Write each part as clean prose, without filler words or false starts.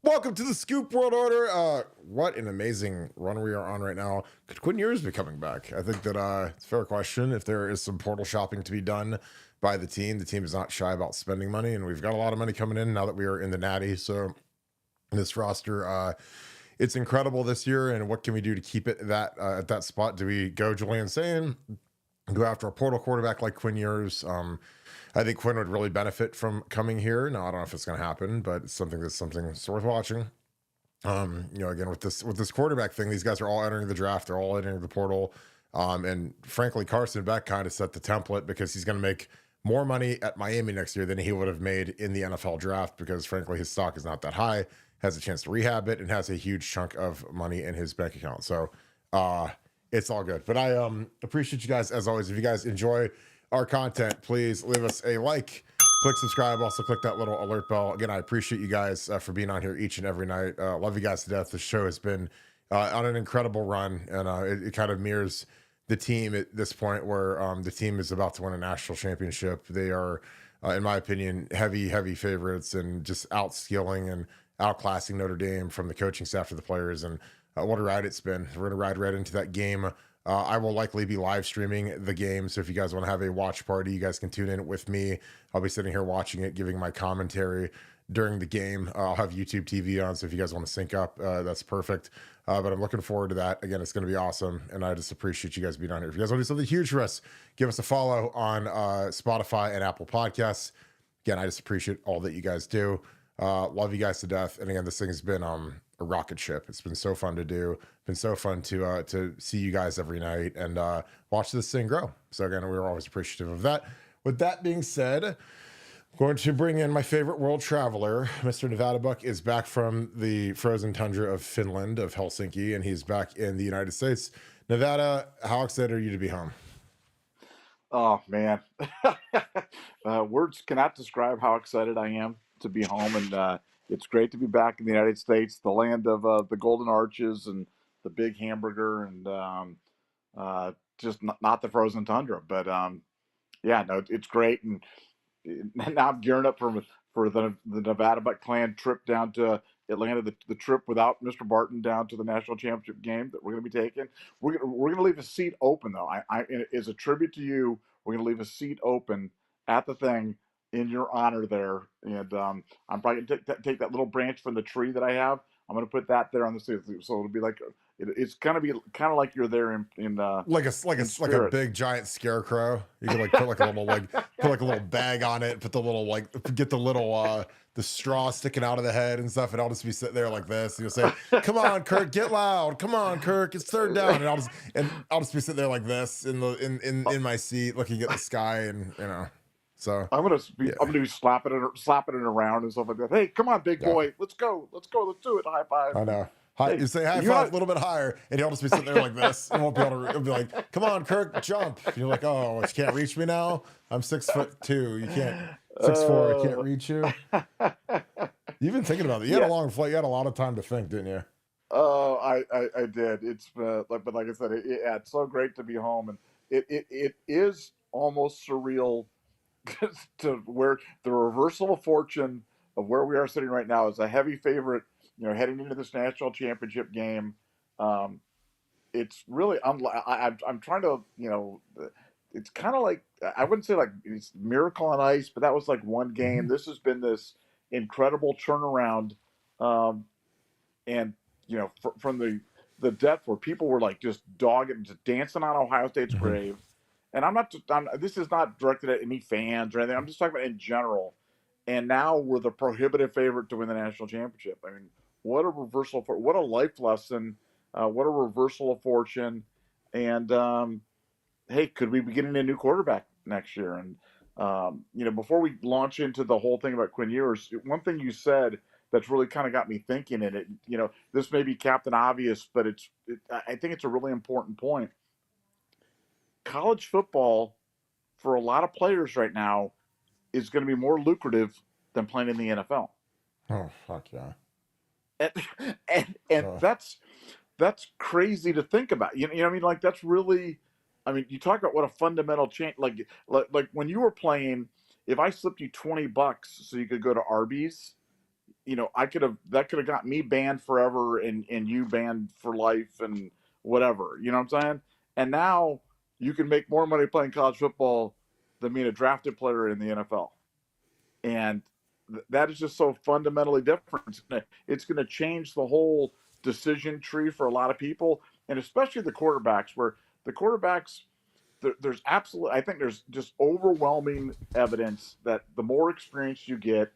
Welcome to the Scoop World Order. What an amazing run we are on right now. Could Quinn Ewers be coming back? I think that it's a fair question. If there is some portal shopping to be done by the team is not shy about spending money, and we've got a lot of money coming in now that we are in the Natty. So this roster, it's incredible this year. And what can we do to keep it that at that spot? Do we go Julian Sain, go after a portal quarterback like Quinn Ewers? I think Quinn would really benefit from coming here. Now, I don't know if it's going to happen, but it's something that's worth watching. Again, with this quarterback thing, these guys are all entering the draft. They're all entering the portal. And frankly, Carson Beck kind of set the template because he's going to make more money at Miami next year than he would have made in the NFL draft because frankly, his stock is not that high, has a chance to rehab it, and has a huge chunk of money in his bank account. So it's all good. But I appreciate you guys as always. If you guys enjoy our content, please leave us a like, click subscribe, also click that little alert bell. Again, I appreciate you guys for being on here each and every night. Love you guys to death. The show has been on an incredible run, and it kind of mirrors the team at this point where the team is about to win a national championship. They are, in my opinion, heavy favorites and just outskilling and outclassing Notre Dame from the coaching staff to the players. And what a ride it's been. We're going to ride right into that game. I will likely be live streaming the game. So if you guys want to have a watch party, you guys can tune in with me. I'll be sitting here watching it, giving my commentary during the game. I'll have YouTube TV on. So if you guys want to sync up, that's perfect. But I'm looking forward to that. Again, it's going to be awesome. And I just appreciate you guys being on here. If you guys want to do something huge for us, give us a follow on Spotify and Apple Podcasts. Again, I just appreciate all that you guys do. Love you guys to death. And again, this thing has been a rocket ship. It's been so fun to do. Been so fun to see you guys every night and watch this thing grow. So again, we were always appreciative of that. With that being said, I'm going to bring in my favorite world traveler. Mr. Nevadabuck is back from the frozen tundra of Finland, of Helsinki, and he's back in the United States. Nevada, how excited are you to be home? Oh man, words cannot describe how excited I am to be home, and it's great to be back in the United States, the land of the Golden Arches and the big hamburger, and just not the frozen tundra. But yeah, no, it's great, and now I'm gearing up for the Nevadabuck clan trip down to Atlanta. The trip without Mr. Barton down to the national championship game that we're going to be taking. We're going to leave a seat open though. I as a tribute to you, we're going to leave a seat open at the thing in your honor there, and I'm probably going to take that little branch from the tree that I have. I'm going to put that there on the seat, so it'll be like it's going to be kind of like you're there in like a big giant scarecrow. You can like put like a little put like a little bag on it, put the little get the little the straw sticking out of the head and stuff, and I'll just be sitting there like this. And you'll say, "Come on, Kirk, get loud! Come on, Kirk, it's third down." And I'll just be sitting there like this in my seat, looking at the sky, and So I'm gonna be slapping it around and stuff like that. Hey, come on, big boy, let's go, let's do it. High five. I know. You say high five a little bit higher, and he'll just be sitting there like this, and won't be able to. He'll be like, "Come on, Kirk, jump!" And you're like, "Oh, you can't reach me now. I'm 6'2". You can't 6'4". I can't reach you." You've been thinking about it. You had a long flight. You had a lot of time to think, didn't you? Oh, I did. It's but like I said, it's so great to be home, and it is almost surreal to where the reversal of fortune of where we are sitting right now is a heavy favorite. Heading into this national championship game, it's really I'm trying to it's kind of like I wouldn't say like it's miracle on ice, but that was like one game. This has been this incredible turnaround, and from the depth where people were like just dogging, just dancing on Ohio State's grave. And this is not directed at any fans or anything. I'm just talking about in general. And now we're the prohibitive favorite to win the national championship. I mean, what a reversal what a life lesson. What a reversal of fortune. And hey, could we be getting a new quarterback next year? And before we launch into the whole thing about Quinn Ewers, one thing you said that's really kind of got me thinking. And this may be Captain Obvious, but I think it's a really important point. College football, for a lot of players right now, is going to be more lucrative than playing in the NFL. Oh, fuck yeah. And that's crazy to think about. You know what I mean? Like, that's really, I mean, you talk about what a fundamental change, like when you were playing, if I slipped you $20 so you could go to Arby's, that could have got me banned forever and you banned for life and whatever. You know what I'm saying? And now you can make more money playing college football than being a drafted player in the NFL. And that is just so fundamentally different. It's going to change the whole decision tree for a lot of people, and especially the quarterbacks, where the quarterbacks, there's absolutely, I think there's just overwhelming evidence that the more experience you get,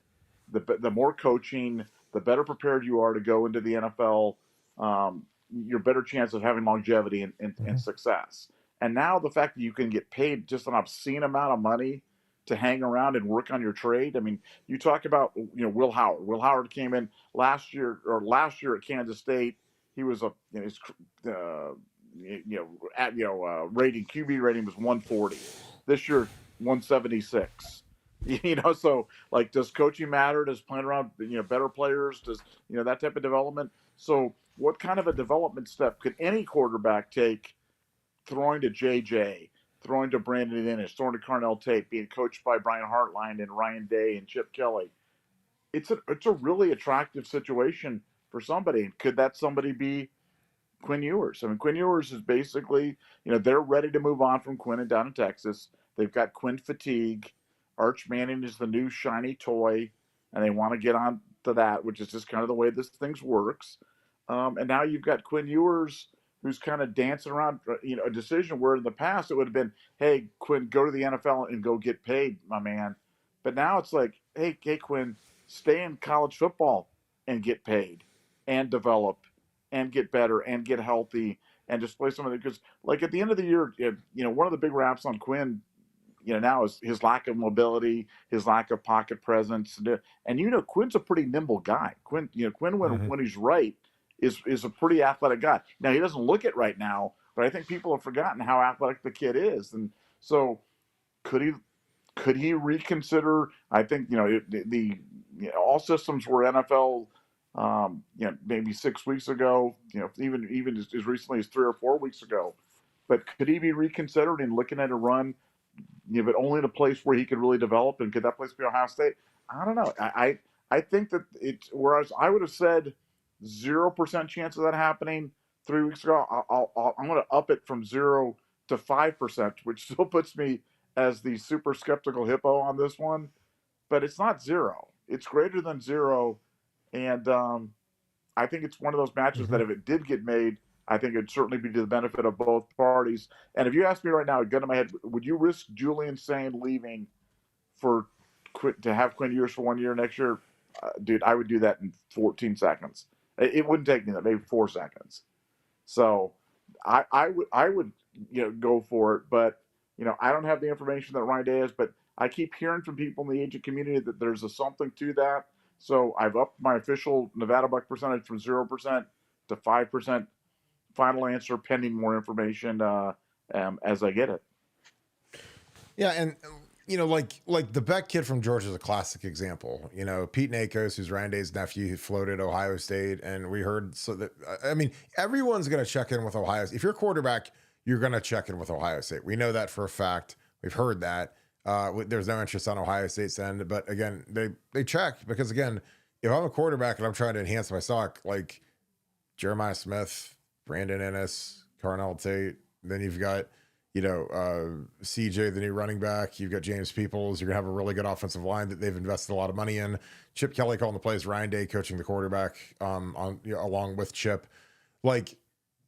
the more coaching, the better prepared you are to go into the NFL, your better chance of having longevity and success. And now the fact that you can get paid just an obscene amount of money to hang around and work on your trade. I mean, you talk about, Will Howard. Will Howard came in last year at Kansas State. He was his rating, QB rating was 140. This year 176. So like, does coaching matter? Does playing around better players? Does that type of development? So what kind of a development step could any quarterback take, throwing to JJ, throwing to Brandon Inniss, throwing to Carnell Tate, being coached by Brian Hartline and Ryan Day and Chip Kelly? It's a really attractive situation for somebody. Could that somebody be Quinn Ewers? I mean, Quinn Ewers is basically, they're ready to move on from Quinn and down in Texas. They've got Quinn fatigue. Arch Manning is the new shiny toy, and they want to get on to that, which is just kind of the way this thing works. And now you've got Quinn Ewers, who's kind of dancing around, a decision where in the past it would have been, hey, Quinn, go to the NFL and go get paid, my man. But now it's like, hey, Quinn, stay in college football and get paid and develop and get better and get healthy and just play some of it. Because, like, at the end of the year, one of the big raps on Quinn, now is his lack of mobility, his lack of pocket presence. And, Quinn's a pretty nimble guy. Quinn when he's right, is a pretty athletic guy. Now, he doesn't look it right now, but I think people have forgotten how athletic the kid is. And so could he reconsider? I think, all systems were NFL, maybe 6 weeks ago, even as recently as 3 or 4 weeks ago. But could he be reconsidered and looking at a run, but only in a place where he could really develop? And could that place be Ohio State? I don't know. I think that it's, whereas I would have said 0% chance of that happening 3 weeks ago, I'm going to up it from 0 to 5%, which still puts me as the super skeptical hippo on this one. But it's not 0. It's greater than 0. And I think it's one of those matches that if it did get made, I think it'd certainly be to the benefit of both parties. And if you ask me right now, gun to my head, would you risk Julian Sain leaving to have Quinn Ewers for 1 year next year? Dude, I would do that in 14 seconds. It wouldn't take me that, maybe 4 seconds. So I would go for it, but I don't have the information that Ryan Day has, but I keep hearing from people in the agent community that there's something to that. So I've upped my official Nevadabuck percentage from 0% to 5%. Final answer pending more information as I get it. Yeah, and like the Beck kid from Georgia is a classic example. Pete Nakos, who's Ryan Day's nephew, who floated Ohio State, and we heard everyone's going to check in with Ohio. If you're a quarterback, you're going to check in with Ohio State. We know that for a fact. We've heard that. There's no interest on Ohio State's end, but again, they check because, again, if I'm a quarterback and I'm trying to enhance my stock, like Jeremiah Smith, Brandon Inniss, Carnell Tate, then you've got CJ, the new running back. You've got James Peoples. You're gonna have a really good offensive line that they've invested a lot of money in. Chip Kelly calling the plays. Ryan Day coaching the quarterback along with Chip. Like,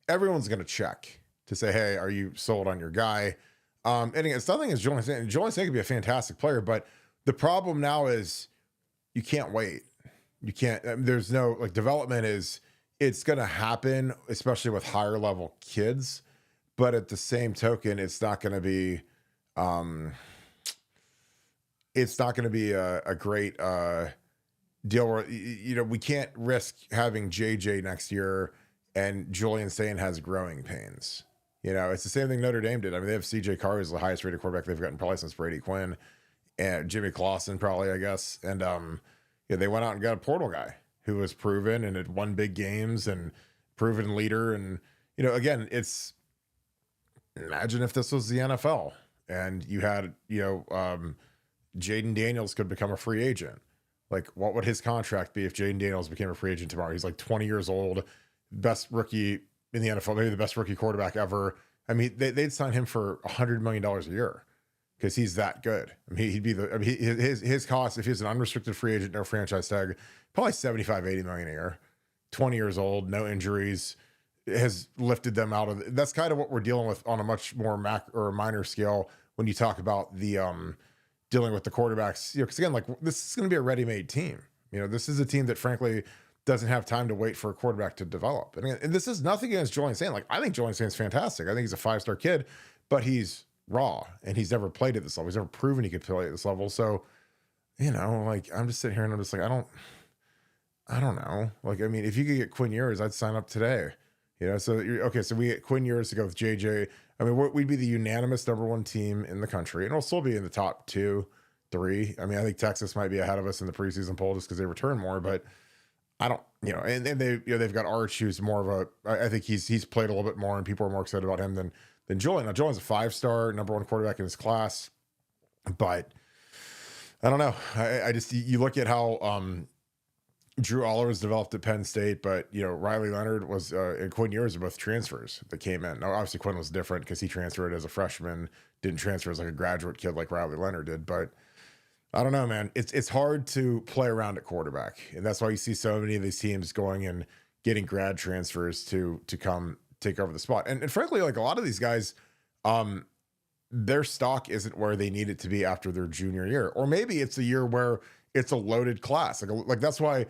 everyone's gonna check to say, hey, are you sold on your guy? And again, it's nothing as Julian Sain. Julian Sain could be a fantastic player, but the problem now is you can't wait. You can't. There's no development is. It's going to happen, especially with higher level kids. But at the same token, it's not going to be, a great deal where, we can't risk having JJ next year and Julian Sain has growing pains. It's the same thing Notre Dame did. I mean, they have CJ Carr, who's the highest rated quarterback they've gotten probably since Brady Quinn, and Jimmy Clausen probably, I guess. And they went out and got a portal guy who was proven and had won big games and proven leader. And, again, imagine if this was the NFL and you had, Jaden Daniels could become a free agent. Like, what would his contract be if Jaden Daniels became a free agent tomorrow? He's like 20 years old, best rookie in the NFL, maybe the best rookie quarterback ever. I mean, they'd sign him for $100 million a year because he's that good. I mean, he'd be the, I mean, his cost, if he's an unrestricted free agent, no franchise tag, probably 75, 80 million a year. 20 years old, no injuries, has lifted them out of. That's kind of what we're dealing with on a much more minor scale when you talk about the dealing with the quarterbacks. Because again, like, this is going to be a ready-made team. This is a team that frankly doesn't have time to wait for a quarterback to develop. And this is nothing against Julian Saint. Like, I think Julian Saint's fantastic. I think he's a 5-star kid, but he's raw and he's never played at this level. He's never proven he could play at this level. So, like, I'm just sitting here and I'm just like, I don't know. Like, I mean, if you could get Quinn Ewers, I'd sign up today. So we get Quinn Ewers to go with JJ. I mean, we'd be the unanimous #1 team in the country, and we'll still be in the top 2, 3. I mean, I think Texas might be ahead of us in the preseason poll just because they return more, but I don't, and they, they've got Arch, who's more of I think he's played a little bit more, and people are more excited about him than Julian. Now, Julian's a 5-star #1 quarterback in his class, but I don't know. I just, you look at how Drew Aller was developed at Penn State, but Riley Leonard was and Quinn Ewers are both transfers that came in. Now, obviously Quinn was different because he transferred as a freshman, didn't transfer as like a graduate kid like Riley Leonard did. But I don't know, man. It's hard to play around at quarterback, and that's why you see so many of these teams going and getting grad transfers to come take over the spot. And frankly, like, a lot of these guys, their stock isn't where they need it to be after their junior year, or maybe it's a year where it's a loaded class. Like that's why,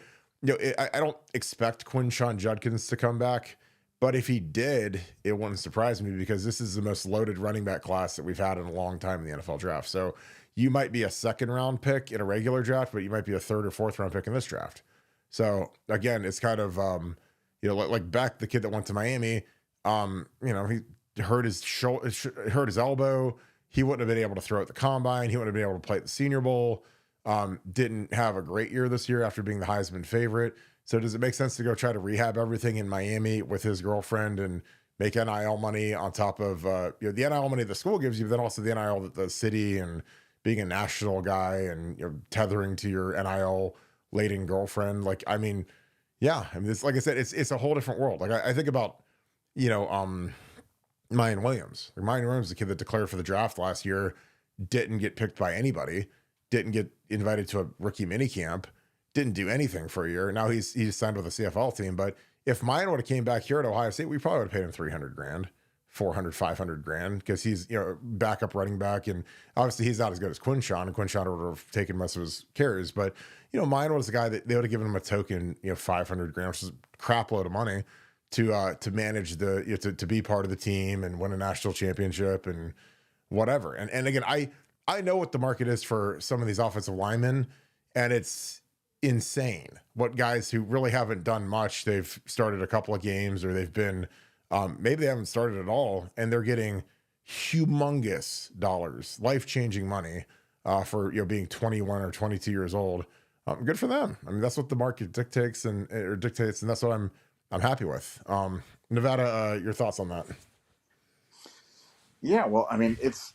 I don't expect Quinshon Judkins to come back, but if he did, it wouldn't surprise me because this is the most loaded running back class that we've had in a long time in the NFL draft. So you might be a 2nd-round pick in a regular draft, but you might be a 3rd or 4th-round pick in this draft. So again, it's kind of, like Beck, the kid that went to Miami, he hurt his shoulder, hurt his elbow. He wouldn't have been able to throw at the combine. He wouldn't have been able to play at the Senior Bowl. Didn't have a great year this year after being the Heisman favorite. So does it make sense to go try to rehab everything in Miami with his girlfriend and make NIL money on top of the NIL money the school gives you, but then also the NIL that the city, and being a national guy and tethering to your NIL laden girlfriend? Like, I mean, yeah, I mean, it's like I said, it's a whole different world. Like I think about Mayan Williams. Like, Mayan Williams, the kid that declared for the draft last year, didn't get picked by anybody. Didn't get invited to a rookie minicamp, didn't do anything for a year. Now he's signed with a CFL team. But if Mayan would have came back here at Ohio State, we probably would have paid him $300,000, $400,000, $500,000 because he's backup running back, and obviously he's not as good as Quinshon, and Quinshon would have taken most of his carries. But Mayan was the guy that they would have given him a token, $500,000, which is a crap load of money to manage to be part of the team and win a national championship and whatever. And again, I know what the market is for some of these offensive linemen, and it's insane what guys who really haven't done much, they've started a couple of games, or they've been, maybe they haven't started at all, and they're getting humongous dollars, life-changing money for being 21 or 22 years old. Good for them. I mean, that's what the market dictates, and that's what I'm happy with. Nevada, your thoughts on that? Yeah, well, I mean, it's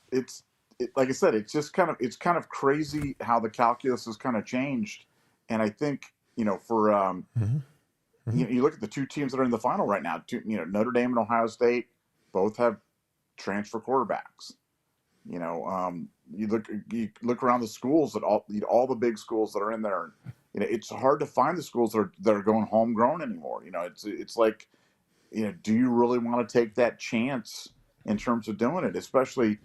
like I said, it's kind of crazy how the calculus has kind of changed. And I think, for you look at the 2 teams that are in the final right now, Notre Dame and Ohio State both have transfer quarterbacks. You look around the schools at all the big schools that are in there. It's hard to find the schools that are going homegrown anymore. It's like, do you really want to take that chance in terms of doing it, especially,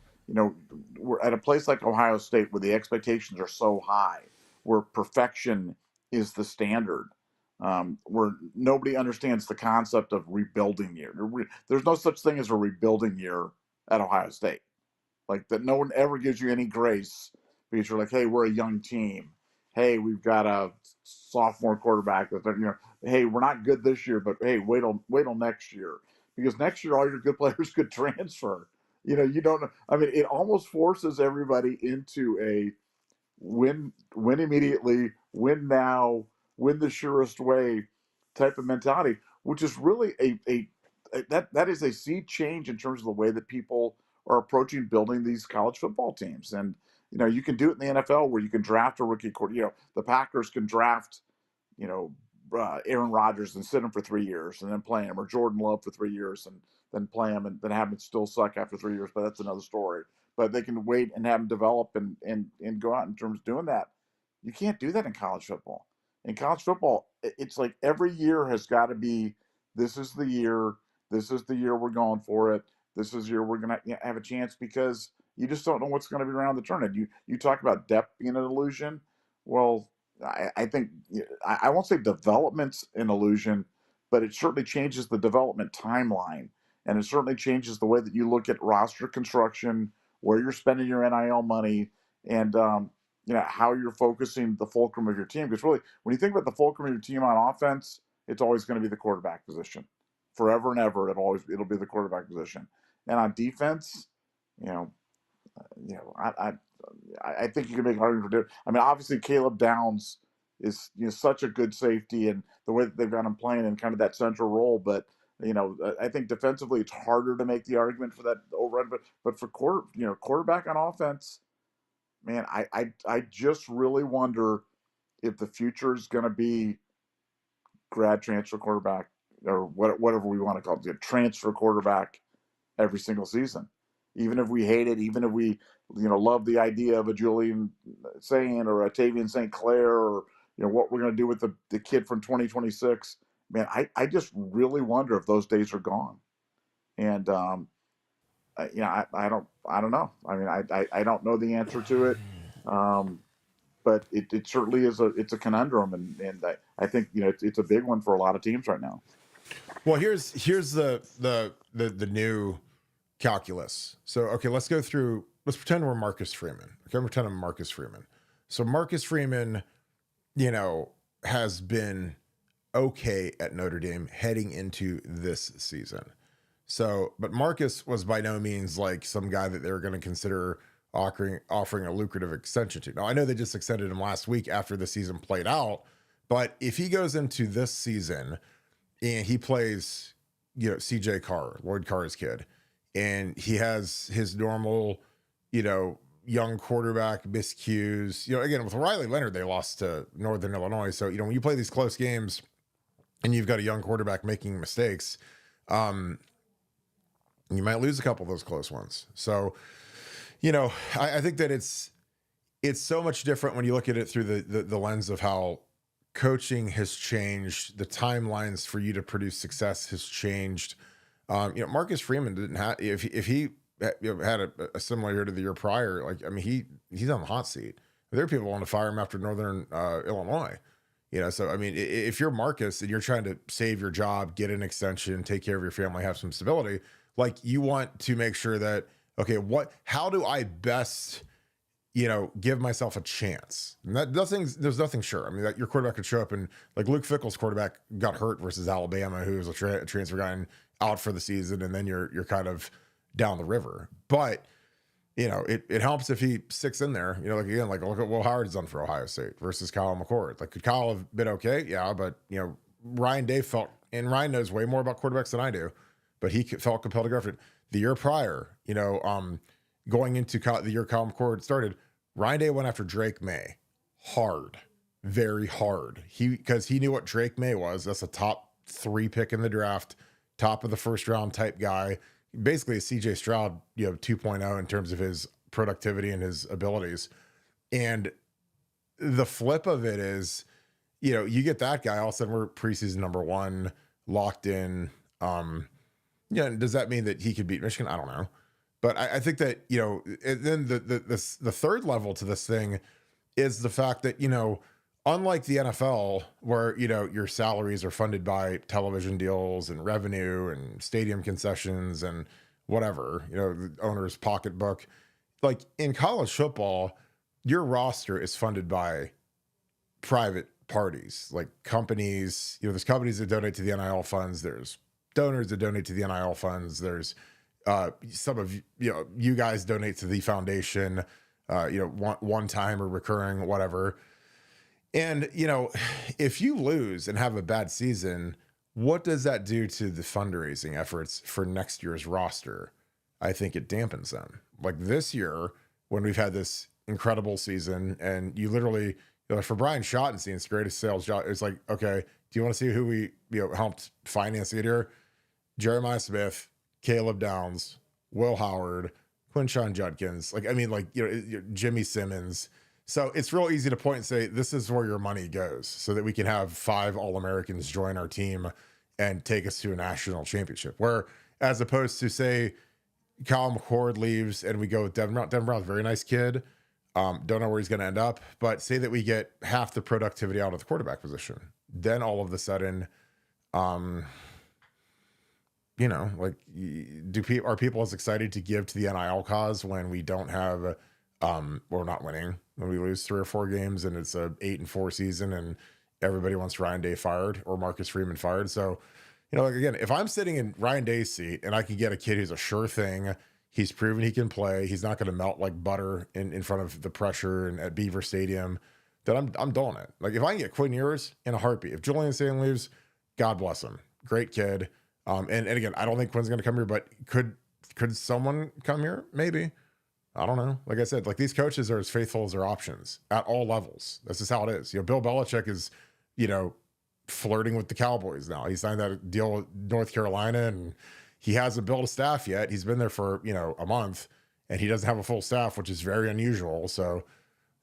we're at a place like Ohio State where the expectations are so high, where perfection is the standard, where nobody understands the concept of rebuilding year. There's no such thing as a rebuilding year at Ohio State. Like that, no one ever gives you any grace because you're like, hey, we're a young team. Hey, we've got a sophomore quarterback. Hey, we're not good this year, but hey, wait till next year, because next year all your good players could transfer. You don't know. I mean, it almost forces everybody into a win immediately, win now, win the surest way type of mentality, which is really that is a sea change in terms of the way that people are approaching building these college football teams. And you can do it in the NFL where you can draft a rookie quarterback. The Packers can draft, you know, Aaron Rodgers and sit him for 3 years and then play him, or Jordan Love for 3 years and then play him and then have him still suck after 3 years. But that's another story. But they can wait and have him develop and go out in terms of doing that. You can't do that in college football. In college football, it's like every year has got to be, this is the year. This is the year we're going for it. This is the year we're going to have a chance, because you just don't know what's going to be around the turn. And you talk about depth being an illusion. Well, I think I won't say development's an illusion, but it certainly changes the development timeline, and it certainly changes the way that you look at roster construction, where you're spending your NIL money, and how you're focusing the fulcrum of your team. Because really, when you think about the fulcrum of your team on offense, it's always going to be the quarterback position, forever and ever. It'll be the quarterback position, and on defense, you know, I think you can make an argument for it. I mean, obviously Caleb Downs is such a good safety, and the way that they've got him playing in kind of that central role. But I think defensively it's harder to make the argument for that overrun. But for quarterback on offense, man, I just really wonder if the future is going to be grad transfer quarterback, or whatever we want to call it, transfer quarterback every single season. Even if we hate it, even if we love the idea of a Julian Saint or a Tavian St. Clair, or what we're going to do with the kid from 2026, man, I just really wonder if those days are gone. And I don't know. I mean, I don't know the answer to it, but it certainly is it's a conundrum, and I think it's a big one for a lot of teams right now. Well, here's the new calculus. So, okay, let's pretend we're Marcus Freeman. Okay, pretend I'm Marcus Freeman. So Marcus Freeman, has been okay at Notre Dame heading into this season. So, but Marcus was by no means like some guy that they were going to consider offering a lucrative extension to. Now, I know they just extended him last week after the season played out, but if he goes into this season and he plays, CJ Carr, Lloyd Carr's kid, and he has his normal, young quarterback miscues. Again, with Riley Leonard, they lost to Northern Illinois. So, when you play these close games and you've got a young quarterback making mistakes, you might lose a couple of those close ones. So, I think that it's so much different when you look at it through the lens of how coaching has changed, the timelines for you to produce success has changed. Marcus Freeman didn't have, if he had a similar year to the year prior, he's on the hot seat. There are people wanting to fire him after Northern Illinois. So I mean, if you're Marcus and you're trying to save your job, get an extension, take care of your family, have some stability, you want to make sure that, okay, how do I best, give myself a chance? And there's nothing sure. I mean, that your quarterback could show up, and Luke Fickell's quarterback got hurt versus Alabama, who was a transfer guy and out for the season, and then you're kind of down the river. But it helps if he sticks in there. Look at Will Howard's done for Ohio State versus Kyle McCord. Could Kyle have been okay? Yeah, but Ryan Day felt, and Ryan knows way more about quarterbacks than I do, but he felt compelled to go for it. The year prior, going into the year Kyle McCord started, Ryan Day went after Drake May hard, very hard. Because he knew what Drake May was. That's a top 3 pick in the draft, top of the first round type guy. Basically a CJ Stroud, 2.0 in terms of his productivity and his abilities. And the flip of it is, you get that guy, all of a sudden we're preseason number 1, locked in. Does that mean that he could beat Michigan? I don't know. But I think that, and then the third level to this thing is the fact that, unlike the NFL, where, your salaries are funded by television deals and revenue and stadium concessions and whatever, the owner's pocketbook, in college football, your roster is funded by private parties, companies. There's companies that donate to the NIL funds. There's donors that donate to the NIL funds. There's some of you guys donate to the foundation, one time or recurring, whatever. And, if you lose and have a bad season, what does that do to the fundraising efforts for next year's roster? I think it dampens them. This year, when we've had this incredible season, and you literally, for Brian Schottenstein's greatest sales job, it's like, okay, do you want to see who we helped finance it here? Jeremiah Smith, Caleb Downs, Will Howard, Quinshon Judkins, like, I mean, like, Jimmy Simmons. So it's real easy to point and say, this is where your money goes, so that we can have 5 All-Americans join our team and take us to a national championship. Where, as opposed to, say, Kyle McCord leaves and we go with Devin Brown. Devin Brown's a very nice kid. Don't know where he's going to end up, but say that we get half the productivity out of the quarterback position. Then all of a sudden, like, are people as excited to give to the NIL cause when we don't have, we're not winning, when we lose 3 or 4 games and it's a 8-4 season and everybody wants Ryan Day fired or Marcus Freeman fired. So, like, again, if I'm sitting in Ryan Day's seat and I can get a kid who's a sure thing, he's proven he can play, he's not going to melt like butter in front of the pressure and at Beaver Stadium, then I'm doing it. Like, if I can get Quinn Ewers in a heartbeat, if Julian Sain leaves, God bless him, great kid. And again, I don't think Quinn's going to come here, but could someone come here? Maybe. I don't know. Like I said, like, these coaches are as faithful as their options at all levels. This is how it is. Bill Belichick is, flirting with the Cowboys now. He signed that deal with North Carolina, and he hasn't built a staff yet. He's been there for, a month, and he doesn't have a full staff, which is very unusual. So,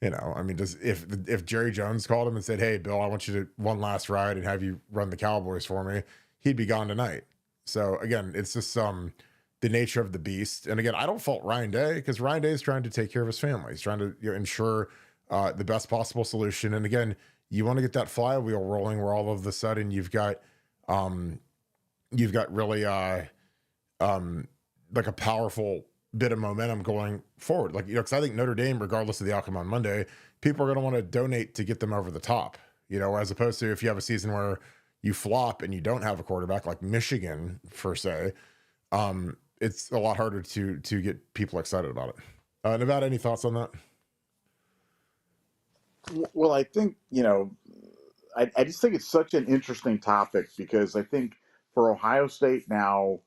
I mean, if Jerry Jones called him and said, hey, Bill, I want you to one last ride and have you run the Cowboys for me, he'd be gone tonight. So again, it's just the nature of the beast. And again, I don't fault Ryan Day, because Ryan Day is trying to take care of his family. He's trying to ensure the best possible solution. And again, you want to get that flywheel rolling where all of a sudden you've got really like a powerful bit of momentum going forward. Like, because I think Notre Dame, regardless of the outcome on Monday, people are going to want to donate to get them over the top, as opposed to if you have a season where you flop and you don't have a quarterback like Michigan, per se, it's a lot harder to get people excited about it. Nevada, any thoughts on that? Well, I think, I just think it's such an interesting topic, because I think for Ohio State now,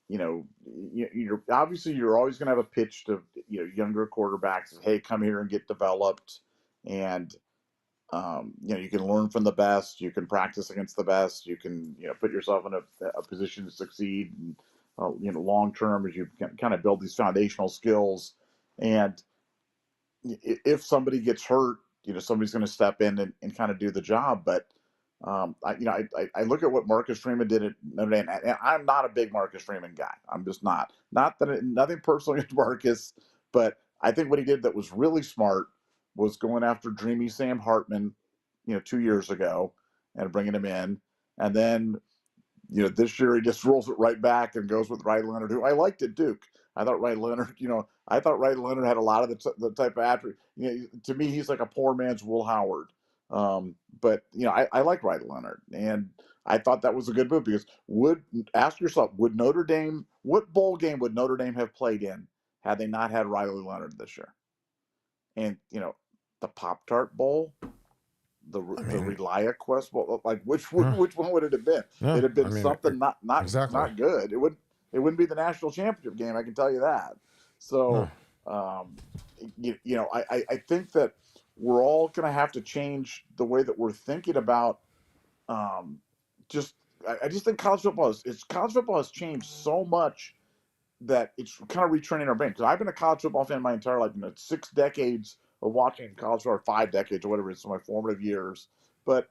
you're obviously, you're always going to have a pitch to, younger quarterbacks, hey, come here and get developed. And, you can learn from the best, you can practice against the best, you can, put yourself in a position to succeed, and, long term, as you can kind of build these foundational skills. And if somebody gets hurt, somebody's going to step in and kind of do the job. But I look at what Marcus Freeman did at Notre Dame, and I'm not a big Marcus Freeman guy. I'm just not. Not that nothing personal against Marcus, but I think what he did that was really smart was going after Dreamy Sam Hartman, 2 years ago, and bringing him in, and then this year he just rolls it right back and goes with Riley Leonard, who I liked at Duke. I thought Riley Leonard, had a lot of the type of attribute. To me, he's like a poor man's Will Howard. But I like Riley Leonard, and I thought that was a good move, because ask yourself, what bowl game would Notre Dame have played in had they not had Riley Leonard this year? And the Pop-Tart Bowl, the Relia Quest Bowl, like which one would it have been? Yeah, It'd have been something not exactly. not good. It wouldn't be the national championship game, I can tell you that. So, I think that we're all going to have to change the way that we're thinking about. I just think college football has changed so much that it's kind of retraining our brain. Because I've been a college football fan my entire life, 6 decades of watching college football, or 5 decades or whatever. It's my formative years. But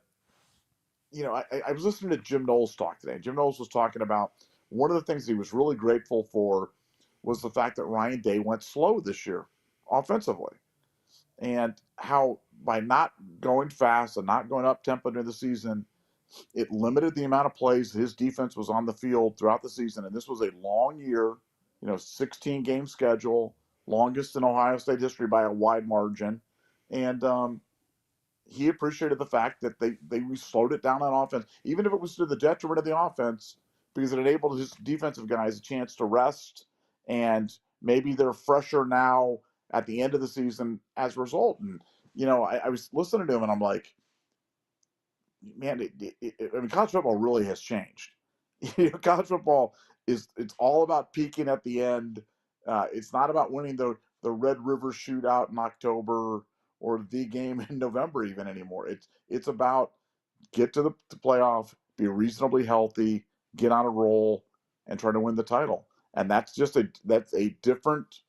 I was listening to Jim Knowles talk today. Jim Knowles was talking about one of the things he was really grateful for was the fact that Ryan Day went slow this year offensively, and how by not going fast and not going up tempo during the season, it limited the amount of plays his defense was on the field throughout the season. And this was a long year, 16 game schedule, longest in Ohio State history by a wide margin. And he appreciated the fact that they slowed it down on offense, even if it was to the detriment of the offense, because it enabled his defensive guys a chance to rest, and maybe they're fresher now at the end of the season as a result. And I was listening to him, and I'm like, man, college football really has changed. College football it's all about peaking at the end. It's not about winning the the Red River Shootout in October or the game in November even anymore. It's about get to the playoff, be reasonably healthy, get on a roll, and try to win the title. And that's a different,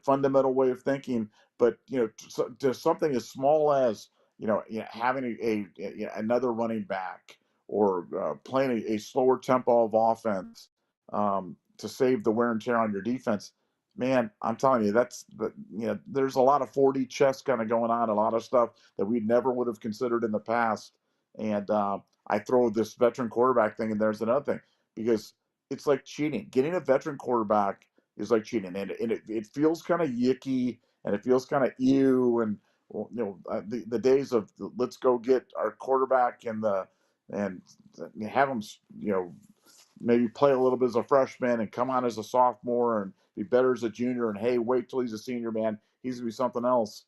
fundamental way of thinking. But to something as small as having another running back or playing a slower tempo of offense to save the wear and tear on your defense. Man, I'm telling you, there's a lot of 4D chess kind of going on, a lot of stuff that we never would have considered in the past. And I throw this veteran quarterback thing, and there's another thing, because it's like cheating. Getting a veteran quarterback is like cheating, and it feels kind of yicky, and it feels kind of ew, and the days of let's go get our quarterback and have him maybe play a little bit as a freshman and come on as a sophomore and be better as a junior, and hey, wait till he's a senior, man, he's gonna be something else.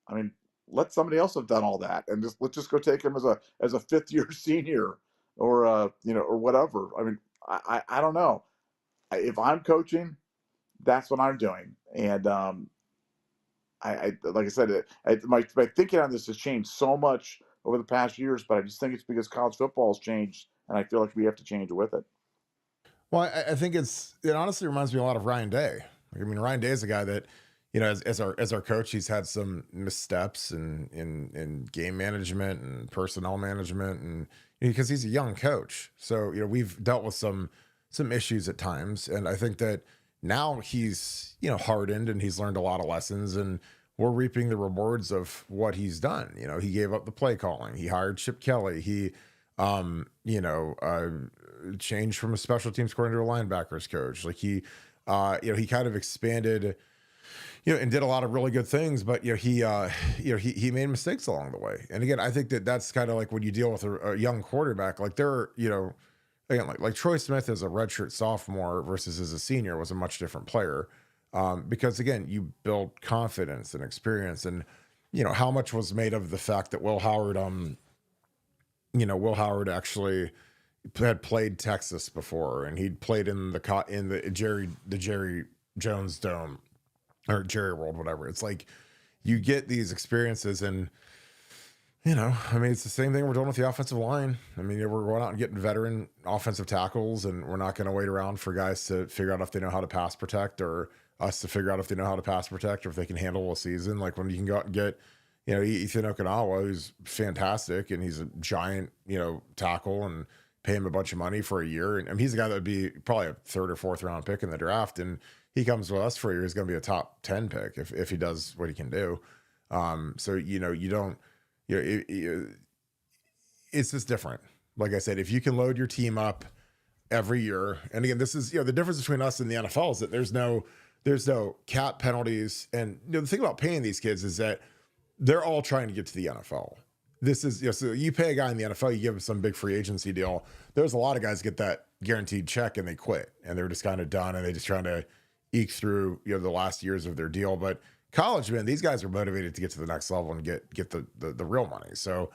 I mean, let somebody else have done all that, and let's just go take him as a fifth year senior, or or whatever. I mean, I don't know. If I'm coaching, that's what I'm doing. And I like I said, my thinking on this has changed so much over the past years, but I just think it's because college football has changed, and I feel like we have to change with it. Well, I think it honestly reminds me a lot of Ryan Day. I mean, Ryan Day is a guy that, as our coach, he's had some missteps in game management and personnel management, and because he's a young coach. So, we've dealt with some issues at times. And I think that now he's, hardened, and he's learned a lot of lessons, and we're reaping the rewards of what he's done. He gave up the play calling. He hired Chip Kelly. He, changed from a special teams coordinator to a linebackers coach. Like he kind of expanded, and did a lot of really good things, but he made mistakes along the way. And again, I think that's kind of like when you deal with a young quarterback, like again, like Troy Smith as a redshirt sophomore versus as a senior was a much different player, because again, you build confidence and experience, and how much was made of the fact that Will Howard actually had played Texas before, and he'd played in the Jerry Jones Dome or Jerry World, whatever. It's like you get these experiences, and I mean, it's the same thing we're doing with the offensive line. I mean, we're going out and getting veteran offensive tackles, and we're not going to wait around for guys to figure out if they know how to pass protect, or us to figure out if they know how to pass protect, or if they can handle a season. Like when you can go out and get, Ethan Okinawa, who's fantastic, and he's a giant, tackle, and pay him a bunch of money for a year. And I mean, he's a guy that would be probably a third or fourth round pick in the draft. And he comes with us for a year, he's going to be a top 10 pick if he does what he can do. So, you don't, it's just different. Like I said, if you can load your team up every year, and again, this is, the difference between us and the NFL is that there's no cap penalties. And the thing about paying these kids is that they're all trying to get to the NFL. This is, so you pay a guy in the NFL, you give him some big free agency deal. There's a lot of guys get that guaranteed check and they quit, and they're just kind of done, and they just trying to eke through, the last years of their deal. But college, man, these guys are motivated to get to the next level and get the real money. So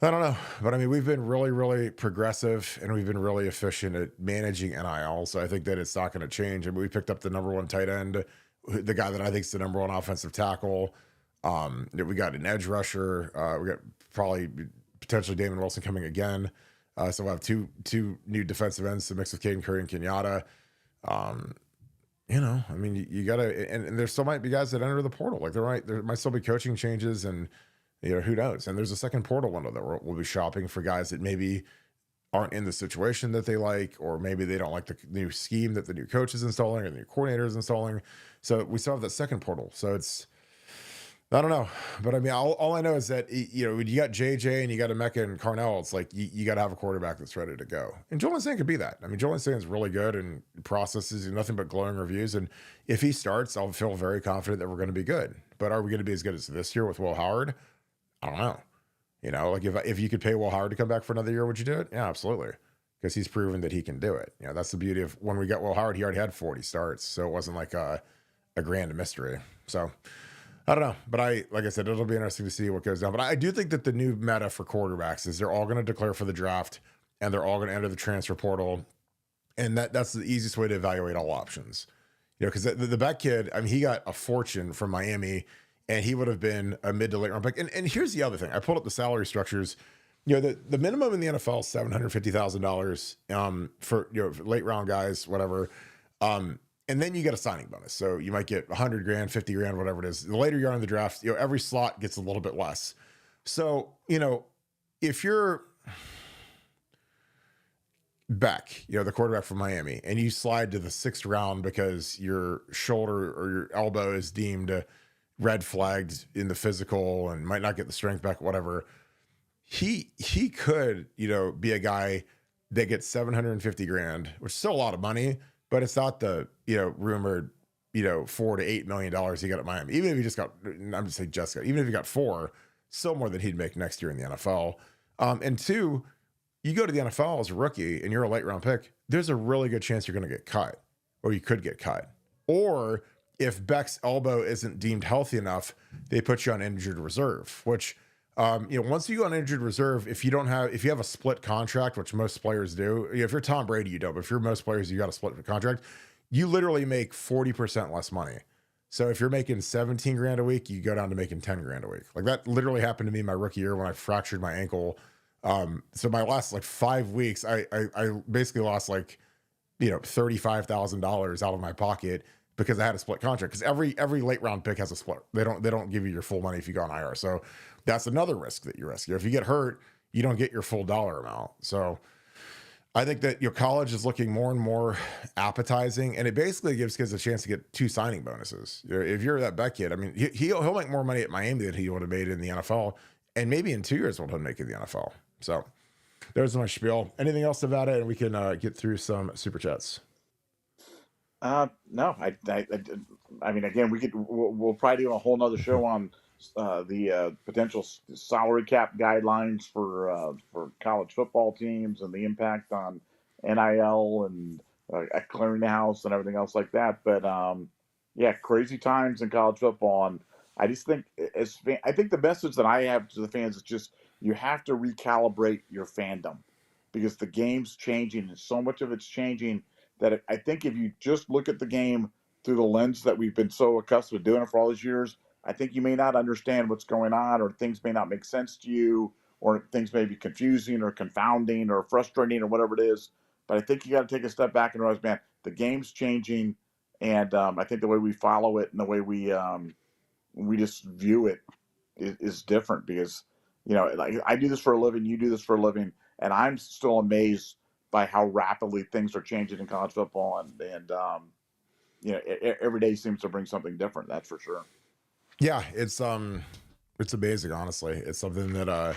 I don't know, but I mean, we've been really, really progressive, and we've been really efficient at managing NIL. So I think that it's not going to change. I mean, we picked up the number one tight end, the guy that I think is the number one offensive tackle. We got an edge rusher. We got probably potentially Damon Wilson coming again. So we'll have two new defensive ends to mix with Caden Curry and Kenyatta. I mean, you gotta, and there still might be guys that enter the portal. Like there might still be coaching changes, and who knows? And there's a second portal window that we'll be shopping for guys that maybe aren't in the situation that they like, or maybe they don't like the new scheme that the new coach is installing or the new coordinator is installing. So we still have that second portal. So I don't know, but I mean, all I know is that, when you got JJ and you got Emeka and Carnell, it's like you got to have a quarterback that's ready to go. And Joel Insane could be that. I mean, Joel Insane is really good and processes nothing but glowing reviews. And if he starts, I'll feel very confident that we're going to be good. But are we going to be as good as this year with Will Howard? I don't know. Like if you could pay Will Howard to come back for another year, would you do it? Yeah, absolutely. Because he's proven that he can do it. That's the beauty of when we got Will Howard, he already had 40 starts. So it wasn't like a grand mystery. So I don't know, but like I said, it'll be interesting to see what goes down. But I do think that the new meta for quarterbacks is they're all going to declare for the draft, and they're all going to enter the transfer portal. And that's the easiest way to evaluate all options. because the Beck kid, I mean, he got a fortune from Miami, and he would have been a mid to late round pick. And here's the other thing: I pulled up the salary structures. The minimum in the NFL is $750,000 for for late round guys, whatever. And then you get a signing bonus, so you might get 100 grand, 50 grand, whatever it is. The later you're on in the draft, every slot gets a little bit less. So if you're Beck, the quarterback from Miami, and you slide to the 6th round because your shoulder or your elbow is deemed red flagged in the physical and might not get the strength back, whatever. He could, be a guy that gets 750 grand, which is still a lot of money, but it's not the, rumored, $4 to $8 million he got at Miami. Even if he just got, I'm just saying even if he got 4, still more than he'd make next year in the NFL. And 2, you go to the NFL as a rookie and you're a late round pick, there's a really good chance you're going to get cut, or you could get cut. Or if Beck's elbow isn't deemed healthy enough, they put you on injured reserve, which, once you go on injured reserve, if you have a split contract, which most players do, if you're Tom Brady, you don't, but if you're most players, you got a split contract, you literally make 40% less money. So if you're making 17 grand a week, you go down to making 10 grand a week. Like that literally happened to me my rookie year when I fractured my ankle. So my last 5 weeks, I basically lost $35,000 out of my pocket because I had a split contract. Because every late round pick has a split. They don't give you your full money if you go on IR. So that's another risk that you risk. If you get hurt, you don't get your full dollar amount. So I think that your college is looking more and more appetizing, and it basically gives kids a chance to get 2 signing bonuses. If you're that Beck kid, I mean, he'll make more money at Miami than he would have made in the NFL, and maybe in 2 years what he'll make in the NFL. So there's my spiel. Anything else about it? And we can get through some super chats. No, I mean, again, we'll probably do a whole nother show on the potential salary cap guidelines for college football teams and the impact on NIL and a clearinghouse and everything else like that. But crazy times in college football, and I just think I think the message that I have to the fans is just you have to recalibrate your fandom because the game's changing and so much of it's changing that I think if you just look at the game through the lens that we've been so accustomed to doing it for all these years, I think you may not understand what's going on, or things may not make sense to you, or things may be confusing or confounding or frustrating or whatever it is. But I think you got to take a step back and realize, man, the game's changing, and I think the way we follow it and the way we just view it is different because, I do this for a living, you do this for a living, and I'm still amazed by how rapidly things are changing in college football, and every day seems to bring something different. That's for sure. Yeah, it's amazing, honestly. It's something that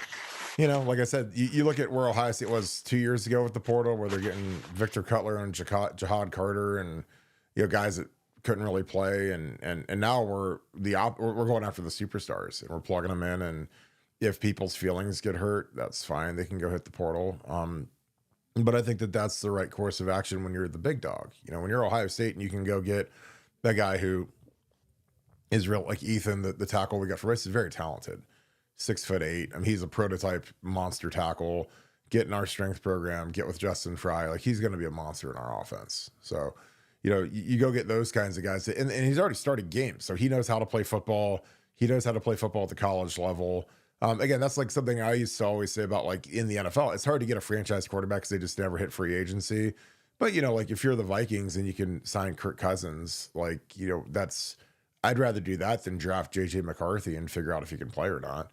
like I said, you look at where Ohio State was 2 years ago with the portal, where they're getting Victor Cutler and Jahad Carter and guys that couldn't really play, and now we're going after the superstars and we're plugging them in, and if people's feelings get hurt, that's fine. They can go hit the portal. But I think that that's the right course of action when you're the big dog. When you're Ohio State and you can go get that guy who is real, like Ethan, the tackle we got for race, is very talented, 6'8". I mean, he's a prototype monster tackle. Get in our strength program, get with Justin Fry. Like, he's going to be a monster in our offense. So, you go get those kinds of guys, and he's already started games, so he knows how to play football. He knows how to play football at the college level. Again, that's like something I used to always say about, like, in the NFL. It's hard to get a franchise quarterback because they just never hit free agency. But, like, if you're the Vikings and you can sign Kirk Cousins, like, I'd rather do that than draft JJ McCarthy and figure out if he can play or not.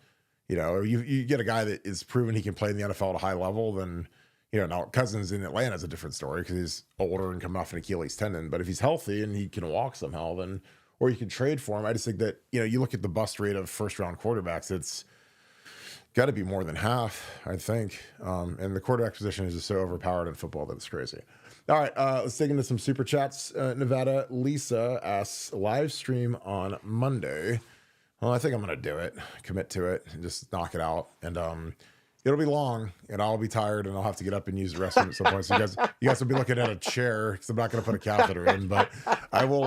You get a guy that is proven he can play in the NFL at a high level, then, now Cousins in Atlanta is a different story because he's older and coming off an Achilles tendon. But if he's healthy and he can walk somehow, then, or you can trade for him. I just think that, you look at the bust rate of first round quarterbacks, it's got to be more than half, I think. And the quarterback position is just so overpowered in football that it's crazy. All right, let's dig into some super chats. Nevada Lisa asks, live stream on Monday. Well, I think I'm going to do it, commit to it, and just knock it out. And it'll be long, and I'll be tired, and I'll have to get up and use the restroom at some point. So you guys will be looking at a chair because I'm not going to put a catheter in. But I will,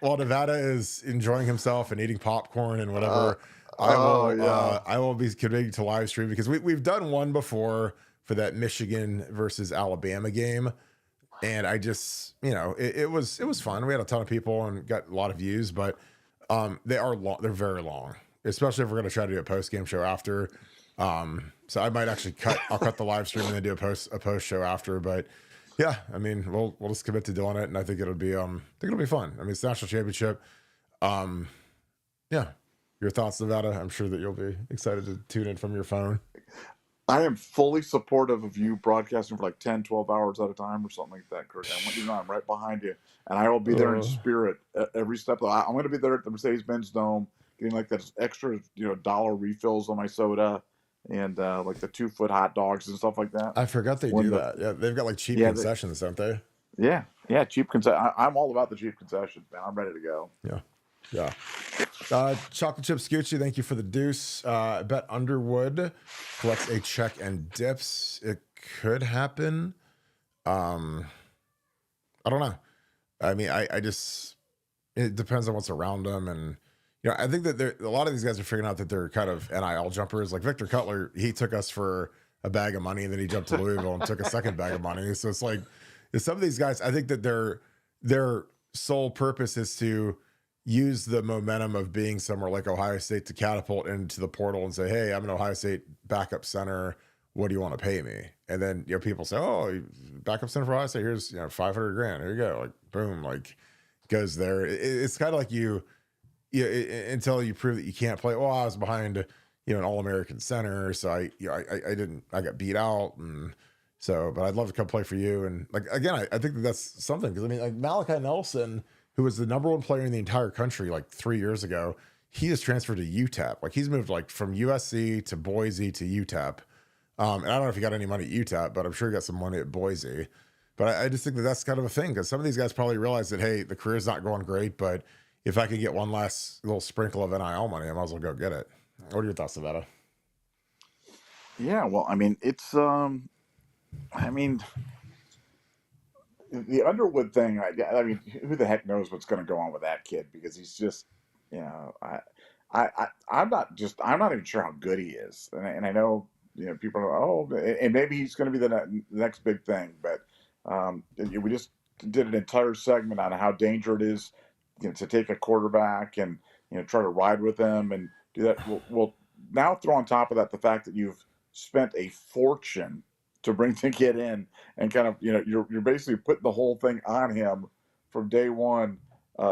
while Nevada is enjoying himself and eating popcorn and whatever, I will be committing to live stream because we've done one before for that Michigan versus Alabama game. And I just, it was fun. We had a ton of people and got a lot of views, but they are long. They're very long, especially if we're going to try to do a post game show after. So I might actually I'll cut the live stream and then do a post show after. But yeah, I mean, we'll just commit to doing it, and I think it'll be fun. I mean, it's national championship. Yeah, your thoughts, Nevada? I'm sure that you'll be excited to tune in from your phone. I am fully supportive of you broadcasting for like 10, 12 hours at a time or something like that, Kirk. I'm right behind you, and I will be there in spirit every step. I'm going to be there at the Mercedes-Benz Dome, getting like that extra, dollar refills on my soda, and like the 2-foot hot dogs and stuff like that. I forgot they do that. Yeah, they've got like cheap concessions, don't they? Yeah, cheap concession. I'm all about the cheap concessions, man. I'm ready to go. Yeah. Chocolate Chip Scoochie, thank you for the deuce. I bet Underwood collects a check and dips. It could happen. I don't know. I mean, I just, it depends on what's around them. And, I think that a lot of these guys are figuring out that they're kind of NIL jumpers. Like Victor Cutler, he took us for a bag of money and then he jumped to Louisville and took a second bag of money. So it's like, some of these guys, I think that their sole purpose is to use the momentum of being somewhere like Ohio State to catapult into the portal and say, hey, I'm an Ohio State backup center. What do you want to pay me? And then, people say, oh, backup center for Ohio State. Here's, $500,000. Here you go. Like, boom, like goes there. It's kind of like until you prove that you can't play. Well, I was behind, an All-American center. So I got beat out. And so, but I'd love to come play for you. And like, again, I think that's something. Cause I mean, like Malachi Nelson, who was the number one player in the entire country like 3 years ago, he is transferred to UTEP. Like he's moved like from USC to Boise to UTEP. And I don't know if he got any money at UTEP, but I'm sure he got some money at Boise. But I just think that that's kind of a thing because some of these guys probably realize that, hey, the career's not going great, but if I could get one last little sprinkle of NIL money, I might as well go get it. What are your thoughts about it? Yeah, well, I mean, it's, the Underwood thing, I mean, who the heck knows what's going to go on with that kid because he's just, I'm not even sure how good he is, and I know people are and maybe he's going to be the next big thing, but we just did an entire segment on how dangerous it is, to take a quarterback and try to ride with them and do that. We'll now throw on top of that the fact that you've spent a fortune to bring the kid in and kind of, you're basically putting the whole thing on him from day one.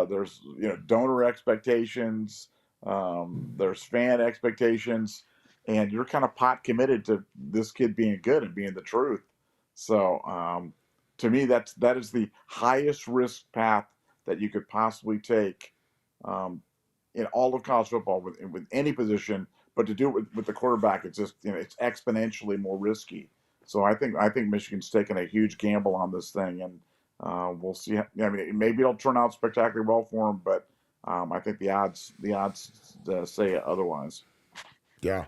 There's, donor expectations, there's fan expectations, and you're kind of pot committed to this kid being good and being the truth. So to me, that is the highest risk path that you could possibly take in all of college football with any position, but to do it with the quarterback, it's just, it's exponentially more risky. So I think Michigan's taking a huge gamble on this thing, and we'll see. I mean, maybe it'll turn out spectacularly well for him, but I think the odds say otherwise. Yeah.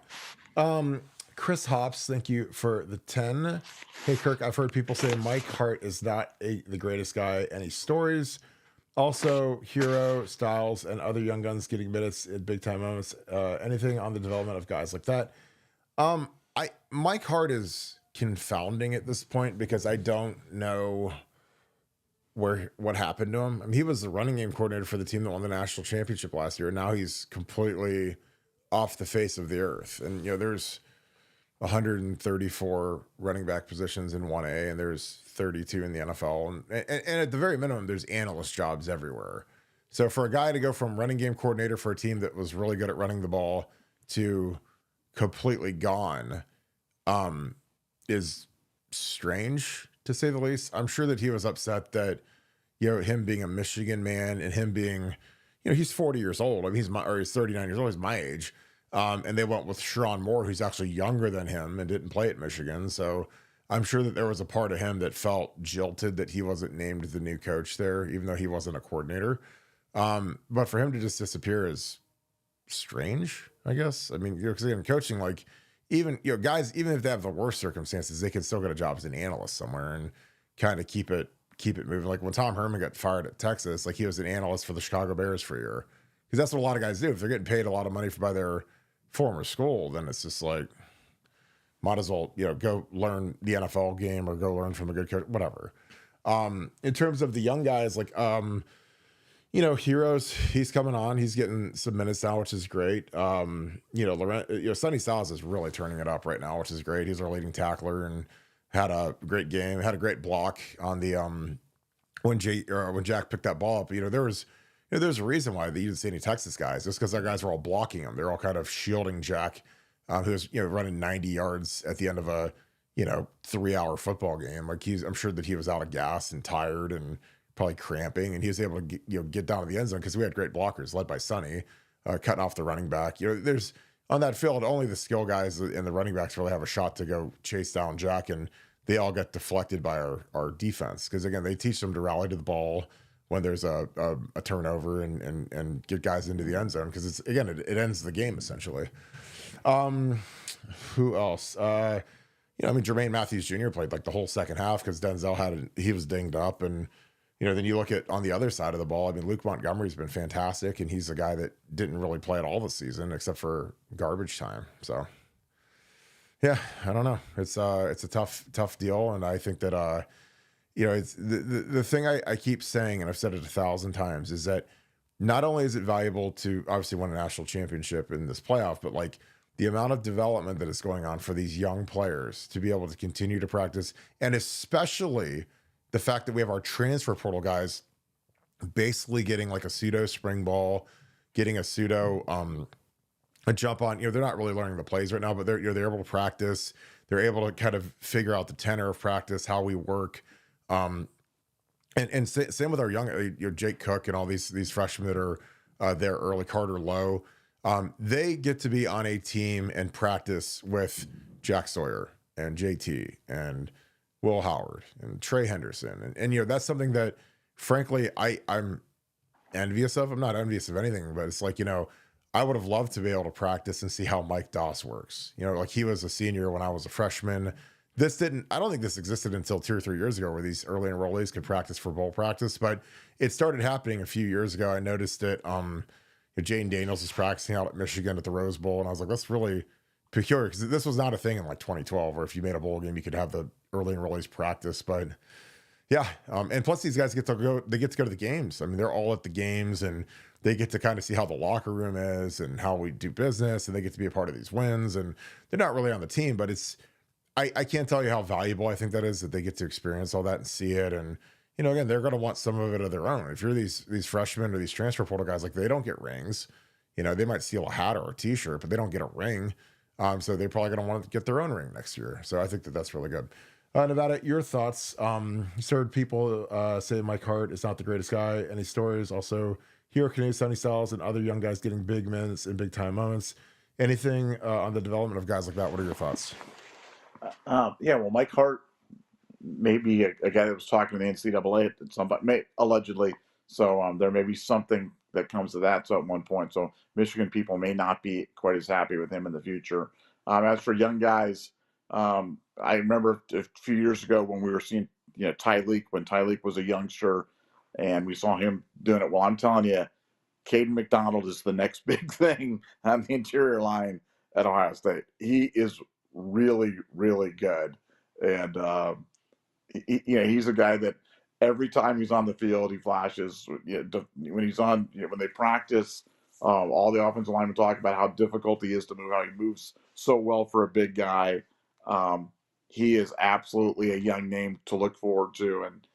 Chris Hops, thank you for the 10. Hey, Kirk, I've heard people say Mike Hart is not the greatest guy. Any stories? Also, Hero, Styles, and other young guns getting minutes in big time moments. Anything on the development of guys like that? Mike Hart is confounding at this point because I don't know what happened to him. I mean, he was the running game coordinator for the team that won the national championship last year, and now he's completely off the face of the earth. And there's 134 running back positions in 1A, and there's 32 in the NFL, and at the very minimum, there's analyst jobs everywhere. So for a guy to go from running game coordinator for a team that was really good at running the ball to completely gone, is strange to say the least. I'm sure that he was upset that, him being a Michigan man and him being, he's 40 years old. I mean, he's 39 years old. He's my age. And they went with Sharon Moore, who's actually younger than him and didn't play at Michigan. So I'm sure that there was a part of him that felt jilted that he wasn't named the new coach there, even though he wasn't a coordinator. But for him to just disappear is strange, I guess. I mean, because in coaching, like, even guys, even if they have the worst circumstances, they can still get a job as an analyst somewhere and kind of keep it moving. Like when Tom Herman got fired at Texas, like he was an analyst for the Chicago Bears for a year, because that's what a lot of guys do. If they're getting paid a lot of money by their former school, then it's just like, might as well go learn the NFL game or go learn from a good coach, whatever. In terms of the young guys, like Heroes, he's coming on. He's getting some minutes now, which is great. Sonny Styles is really turning it up right now, which is great. He's our leading tackler and had a great game. Had a great block on the when Jack picked that ball up. There's a reason why you didn't see any Texas guys. Just because our guys were all blocking him. They're all kind of shielding Jack, who's running 90 yards at the end of a 3-hour football game. Like I'm sure that he was out of gas and tired and probably cramping, and he was able to get down to the end zone because we had great blockers led by Sonny, cutting off the running back. There's on that field only the skill guys and the running backs really have a shot to go chase down Jack, and they all get deflected by our defense because again they teach them to rally to the ball when there's a turnover and get guys into the end zone because it's again it ends the game essentially. Who else? Jermaine Matthews Jr. played like the whole second half because Denzel he was dinged up. And, then you look at on the other side of the ball, Luke Montgomery's been fantastic. And he's a guy that didn't really play at all this season except for garbage time. So, yeah, I don't know. It's a tough deal. And I think that, it's the thing I keep saying, and I've said it 1,000 times, is that not only is it valuable to obviously win a national championship in this playoff, but like, the amount of development that is going on for these young players to be able to continue to practice, and especially the fact that we have our transfer portal guys basically getting like a pseudo spring ball, getting a pseudo a jump on. They're not really learning the plays right now, but they're able to practice. They're able to kind of figure out the tenor of practice, how we work. And same with our young, Jake Cook and all these freshmen that are there early, Carter Lowe. They get to be on a team and practice with Jack Sawyer and JT and Will Howard and Trey Henderson. And that's something that, frankly, I'm envious of. I'm not envious of anything, but it's like, I would have loved to be able to practice and see how Mike Doss works. Like he was a senior when I was a freshman. I don't think this existed until 2 or 3 years ago where these early enrollees could practice for bowl practice, but it started happening a few years ago. I noticed it. Jane Daniels was practicing out at Michigan at the Rose Bowl, and I was like, that's really peculiar because this was not a thing in like 2012 where if you made a bowl game, you could have the early enrollees practice. But yeah, and plus these guys get to go to the games. They're all at the games, and they get to kind of see how the locker room is and how we do business, and they get to be a part of these wins. And they're not really on the team, but I can't tell you how valuable I think that is that they get to experience all that and see it. And again, they're going to want some of it of their own. If you're these freshmen or these transfer portal guys, like they don't get rings. They might steal a hat or a T-shirt, but they don't get a ring. So they're probably going to want to get their own ring next year. So I think that's really good. Nevada, your thoughts? Heard people say Mike Hart is not the greatest guy. Any stories? Also, Hero Canoe, Sonny Styles, and other young guys getting big minutes in big time moments. Anything on the development of guys like that? What are your thoughts? Well, Mike Hart, maybe a guy that was talking to the NCAA at somebody, allegedly. So there may be something that comes to that. So at one point, so Michigan people may not be quite as happy with him in the future. As for young guys, I remember a few years ago when we were seeing, Tyleek, when Tyleek was a youngster, and we saw him doing it. Well, I'm telling you, Caden McDonald is the next big thing on the interior line at Ohio State. He is really, really good, and he's a guy that every time he's on the field, he flashes. When he's on, when they practice, all the offensive linemen talk about how difficult he is to move, how he moves so well for a big guy. He is absolutely a young name to look forward to, and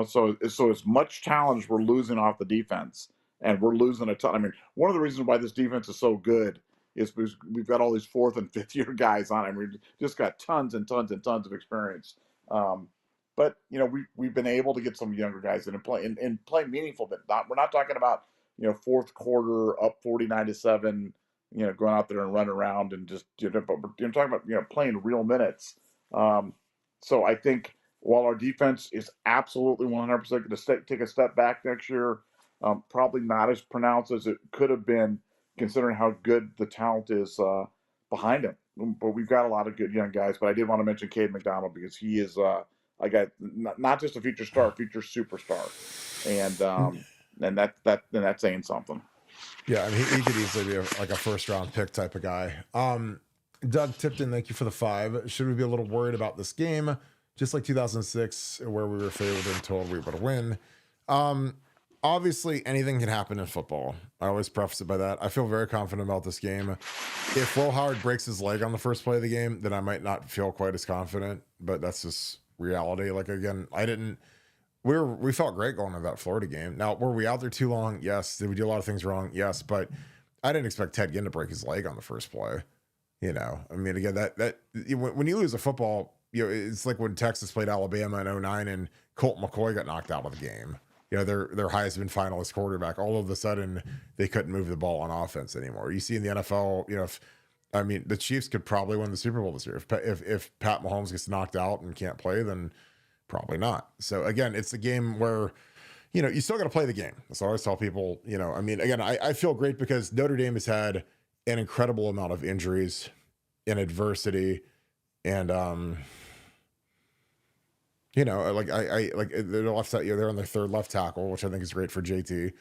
so as much challenge we're losing off the defense, and we're losing a ton. One of the reasons why this defense is so good is because we've got all these 4th and 5th year guys on it. We've just got tons and tons and tons of experience. But we've been able to get some younger guys in and play meaningful. But we're not talking about fourth quarter up 49-7, going out there and running around and just but we're talking about playing real minutes. So I think while our defense is absolutely 100% going to take a step back next year, probably not as pronounced as it could have been, considering how good the talent is behind him. But we've got a lot of good young guys. But I did want to mention Cade McDonald because he is a guy, not just a future star, future superstar, and that's saying something. Yeah, he could easily be a first round pick type of guy. Doug Tipton, thank you for the 5. Should we be a little worried about this game? just like 2006, where we were favored and told we were going to win. Obviously, anything can happen in football. I always preface it by that. I feel very confident about this game. If Will Howard breaks his leg on the first play of the game, then I might not feel quite as confident, but that's just reality. Like, again, we felt great going to that Florida game. Now, were we out there too long? Yes. Did we do a lot of things wrong? Yes. But I didn't expect Ted Ginn to break his leg on the first play. You know, I mean, again, when you lose a football, you know, it's like when Texas played Alabama in 2009 and Colt McCoy got knocked out of the game. You know, their Heisman finalist quarterback, all of a sudden they couldn't move the ball on offense anymore. You see in the NFL, you know, the Chiefs could probably win the Super Bowl this year. If Pat Mahomes gets knocked out and can't play, then probably not. So again, it's a game where, you know, you still got to play the game. That's what I always tell people. You know, I mean, again, I feel great because Notre Dame has had an incredible amount of injuries and adversity, and you know, like I like their left side, you know, they're on their third left tackle, which I think is great for JT.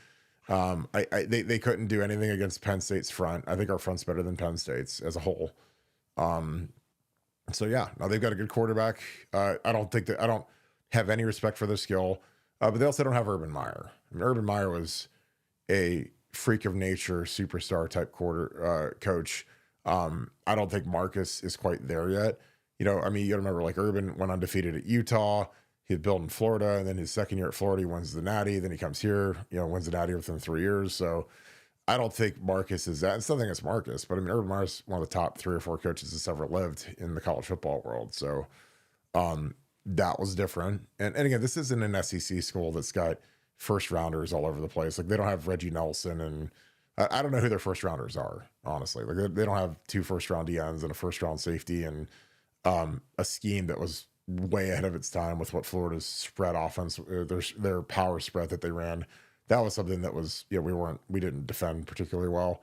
They couldn't do anything against Penn State's front. I think our front's better than Penn State's as a whole. So yeah, now they've got a good quarterback. I don't have any respect for their skill, but they also don't have Urban Meyer. I mean, Urban Meyer was a freak of nature, superstar type coach. I don't think Marcus is quite there yet. You know, I mean, you got to remember, like, Urban went undefeated at Utah. He had built in Florida, and then his second year at Florida, he wins the Natty. Then he comes here, you know, wins the Natty within 3 years. So I don't think Marcus is that. It's nothing against Marcus, but I mean, Urban Meyer's one of the top 3 or 4 coaches that's ever lived in the college football world. So that was different. And again, this isn't an SEC school that's got first rounders all over the place. Like, they don't have Reggie Nelson, and I don't know who their first rounders are, honestly. Like, they don't have 2 first round DNs and a first round safety, and a scheme that was way ahead of its time with what Florida's spread offense, their power spread that they ran. That was something that was, yeah, we didn't defend particularly well.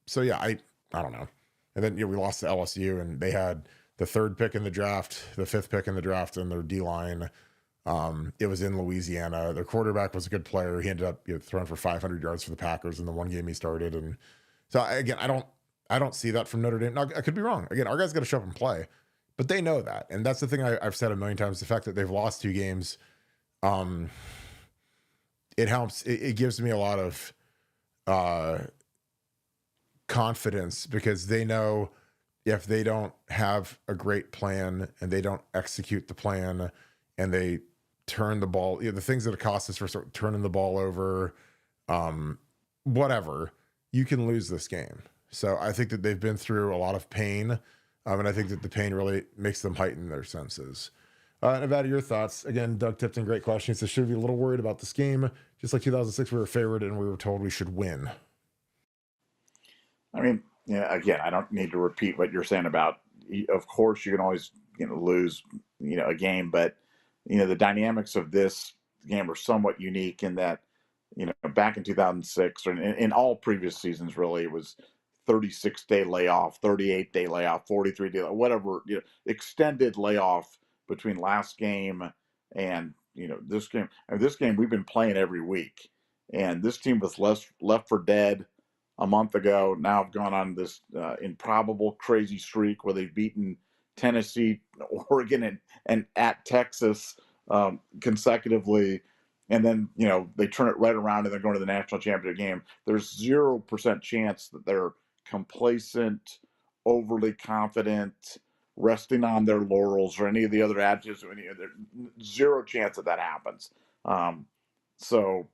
So yeah, I don't know. And then, you know, we lost to LSU, and they had the 3rd pick in the draft, the 5th pick in the draft, and their D line. It was in Louisiana. Their quarterback was a good player. He ended up, you know, throwing for 500 yards for the Packers in the one game he started. And so again, I don't see that from Notre Dame. Now, I could be wrong. Again, our guys got to show up and play, but they know that. And that's the thing I've said a million times. The fact that they've lost 2 games, it helps. It gives me a lot of confidence, because they know if they don't have a great plan and they don't execute the plan and they turn the ball, you know, the things that it costs us for turning the ball over, whatever, you can lose this game. So I think that they've been through a lot of pain, and I think that the pain really makes them heighten their senses. Nevada, your thoughts? Again, Doug Tipton, great question. He says, should we be a little worried about this game? Just like 2006, we were favored and we were told we should win. I mean, yeah, again, I don't need to repeat what you're saying about, of course, you can always, you know, lose, you know, a game, but, you know, the dynamics of this game are somewhat unique in that, you know, back in 2006, or in all previous seasons, really, it was 36-day layoff, 38-day layoff, 43-day, whatever, you know, extended layoff between last game and, you know, this game. And this game we've been playing every week, and this team was left for dead a month ago. Now I've gone on this improbable, crazy streak where they've beaten Tennessee, Oregon, and at Texas consecutively. And then, you know, they turn it right around and they're going to the national championship game. There's 0% chance that they're complacent, overly confident, resting on their laurels, or any of the other adjectives. Zero chance that happens. So,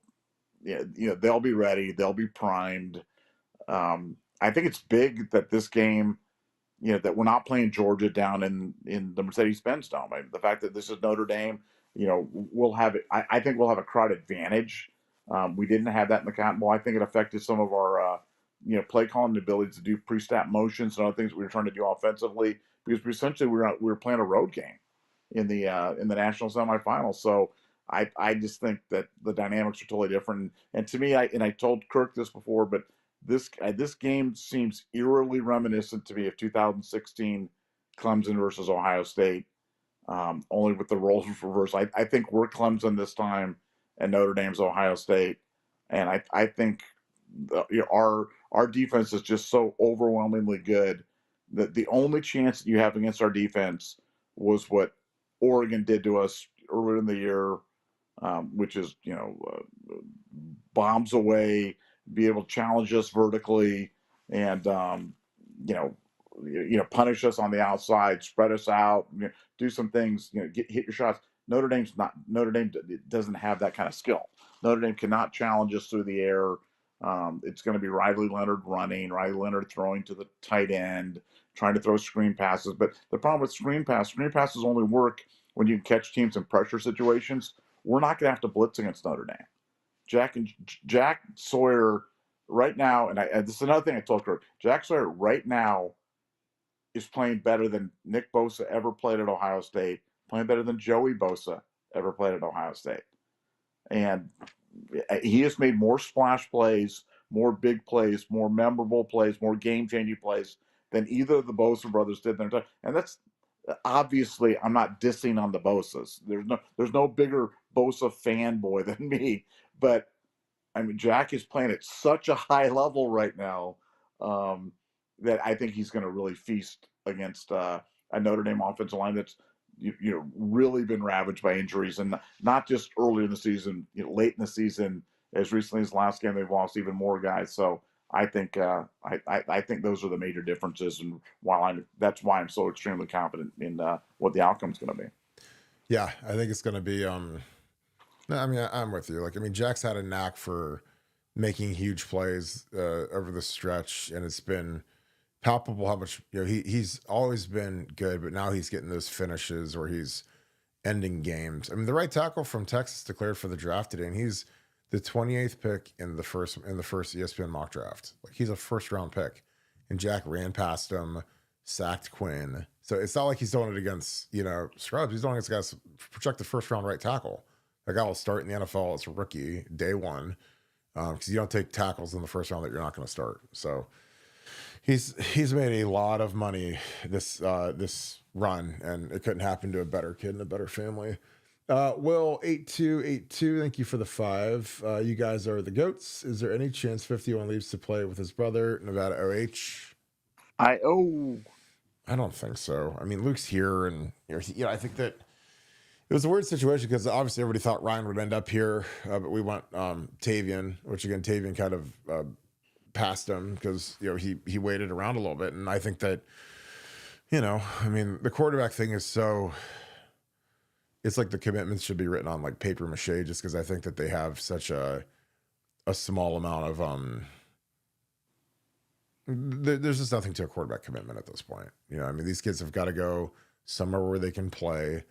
yeah, you know, they'll be ready. They'll be primed. I think it's big that this game, you know, that we're not playing Georgia down in the Mercedes-Benz Dome. I mean, the fact that this is Notre Dame, you know, we'll have it. I think we'll have a crowd advantage. We didn't have that in the Cotton Bowl. I think it affected some of our, you know, play calling ability to do pre-snap motions and other things that we were trying to do offensively, because essentially we were playing a road game in the national semifinals. So I just think that the dynamics are totally different. And to me, I told Kirk this before, but this game seems eerily reminiscent to me of 2016 Clemson versus Ohio State, only with the roles reversed. I think we're Clemson this time, and Notre Dame's Ohio State, and I think you know, our defense is just so overwhelmingly good that the only chance that you have against our defense was what Oregon did to us earlier in the year, which is, bombs away, be able to challenge us vertically, and punish us on the outside, spread us out, do some things, hit your shots. Notre Dame doesn't have that kind of skill. Notre Dame cannot challenge us through the air. It's going to be Riley Leonard running, Riley Leonard throwing to the tight end, trying to throw screen passes. But the problem with screen passes only work when you can catch teams in pressure situations. We're not going to have to blitz against Notre Dame. Jack Sawyer right now, and this is another thing I told Kirk. Jack Sawyer right now is playing better than Nick Bosa ever played at Ohio State, playing better than Joey Bosa ever played at Ohio State. And he has made more splash plays, more big plays, more memorable plays, more game-changing plays than either of the Bosa brothers did. And that's obviously, I'm not dissing on the Bosas. There's no bigger Bosa fanboy than me. But I mean, Jack is playing at such a high level right now that I think he's going to really feast against a Notre Dame offensive line that's really been ravaged by injuries, and not just earlier in the season, late in the season. As recently as last game, they've lost even more guys. So I think I think those are the major differences, and that's why I'm so extremely confident in what the outcome is going to be. Yeah, I think it's going to be. No, I mean, I'm with you. Jack's had a knack for making huge plays over the stretch, and it's been palpable how much he's always been good, but now he's getting those finishes or he's ending games. I mean, the right tackle from Texas declared for the draft today, and he's the 28th pick in the first ESPN mock draft. He's a first round pick, and Jack ran past him, sacked Quinn. So it's not like he's doing it against scrubs. He's doing it against projected first round right tackle. That guy will start in the NFL as a rookie day one, because you don't take tackles in the first round that you're not going to start. So he's made a lot of money this run, and it couldn't happen to a better kid in a better family. Will 8282, thank you for the 5. You guys are the goats. Is there any chance 51 leaves to play with his brother, Nevada OH? I don't think so. I mean, Luke's here, and I think that it was a weird situation because obviously everybody thought Ryan would end up here, but we went Tavian, which again Tavian kind of passed him because he waited around a little bit, and I think that I mean the quarterback thing is so. It's like the commitments should be written on like paper mache, just because I think that they have such a small amount of there's just nothing to a quarterback commitment at this point. I mean, these kids have got to go somewhere where they can play.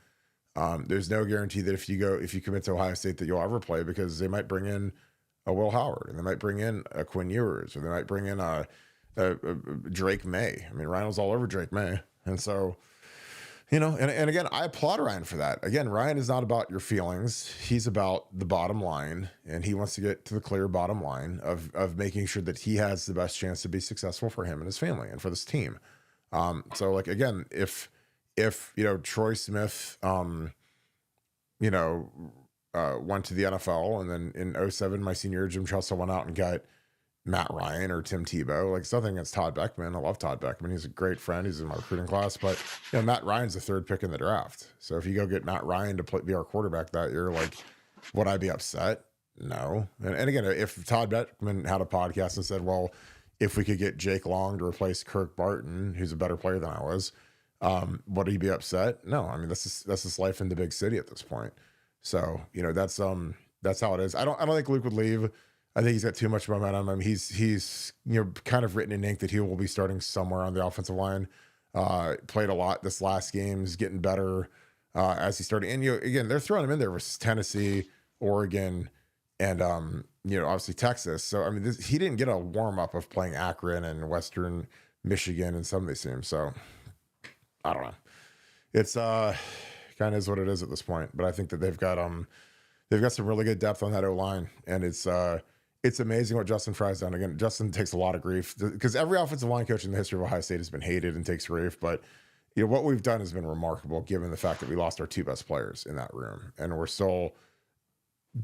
There's no guarantee that if you commit to Ohio State that you'll ever play, because they might bring in a Will Howard, and they might bring in a Quinn Ewers, or they might bring in a Drake May. I mean, Ryan was all over Drake May, and so and again, I applaud Ryan for that. Again, Ryan is not about your feelings; he's about the bottom line, and he wants to get to the clear bottom line of making sure that he has the best chance to be successful for him and his family and for this team. So again, if Troy Smith, went to the NFL, and then in 2007, my senior year, Jim Tressel went out and got Matt Ryan or Tim Tebow. It's nothing against Todd Beckman. I love Todd Beckman. He's a great friend. He's in my recruiting class, but Matt Ryan's the 3rd pick in the draft. So if you go get Matt Ryan to be our quarterback that year, would I be upset? No. And again, if Todd Beckman had a podcast and said, well, if we could get Jake Long to replace Kirk Barton, who's a better player than I was, would he be upset? No. I mean, that's just life in the big city at this point. So, that's how it is. I don't think Luke would leave. I think he's got too much momentum. I mean, he's kind of written in ink that he will be starting somewhere on the offensive line. Played a lot this last game. He's getting better as he started. And again, they're throwing him in there versus Tennessee, Oregon, and obviously Texas. So I mean, he didn't get a warm up of playing Akron and Western Michigan and some of these teams. So I don't know. It's kind of is what it is at this point. But I think that they've got some really good depth on that O-line, and it's amazing what Justin Fry's done. Again, Justin takes a lot of grief because every offensive line coach in the history of Ohio State has been hated and takes grief. But what we've done has been remarkable, given the fact that we lost our 2 best players in that room, and we're still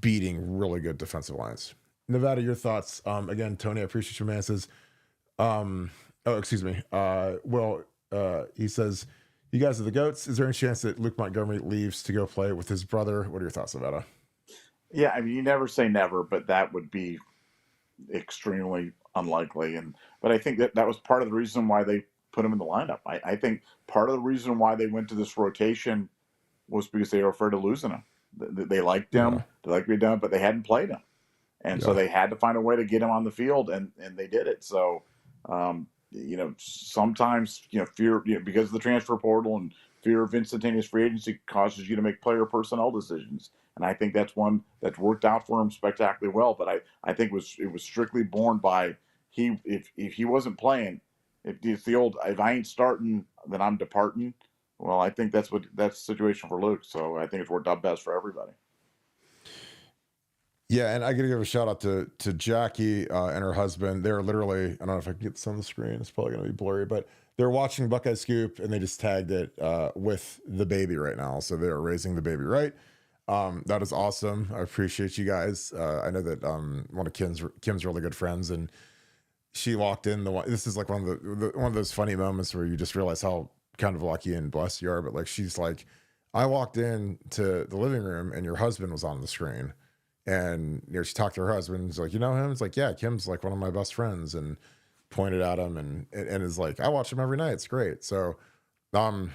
beating really good defensive lines. Nevada, your thoughts? Again, Tony, I appreciate your man. Says, excuse me. He says, You guys are the GOATs. Is there any chance that Luke Montgomery leaves to go play with his brother? What are your thoughts about it? Yeah, I mean, you never say never, but that would be extremely unlikely. But I think that was part of the reason why they put him in the lineup. I think part of the reason why they went to this rotation was because they were afraid of losing him. They liked him, they liked being done, but they hadn't played him, and so they had to find a way to get him on the field, and they did it. So, sometimes fear, because of the transfer portal and fear of instantaneous free agency causes you to make player personnel decisions. And I think that's one that's worked out for him spectacularly well. But I think it was strictly borne by if he wasn't playing, if it's the old if I ain't starting, then I'm departing. Well, I think that's the situation for Luke. So I think it's worked out best for everybody. Yeah, and I got to give a shout out to Jackie and her husband. They're literally, I don't know if I can get this on the screen. It's probably going to be blurry, but they're watching Buckeye Scoop, and they just tagged it with the baby right now. So they're raising the baby right. That is awesome. I appreciate you guys. I know that one of Kim's really good friends, and she walked in. This is like one of those funny moments where you just realize how kind of lucky and blessed you are. But like, she's like, I walked in to the living room, and your husband was on the screen. And she talked to her husband. He's like, you know him? It's like, yeah, Kim's like one of my best friends, and pointed at him and is like, I watch him every night. It's great. So, that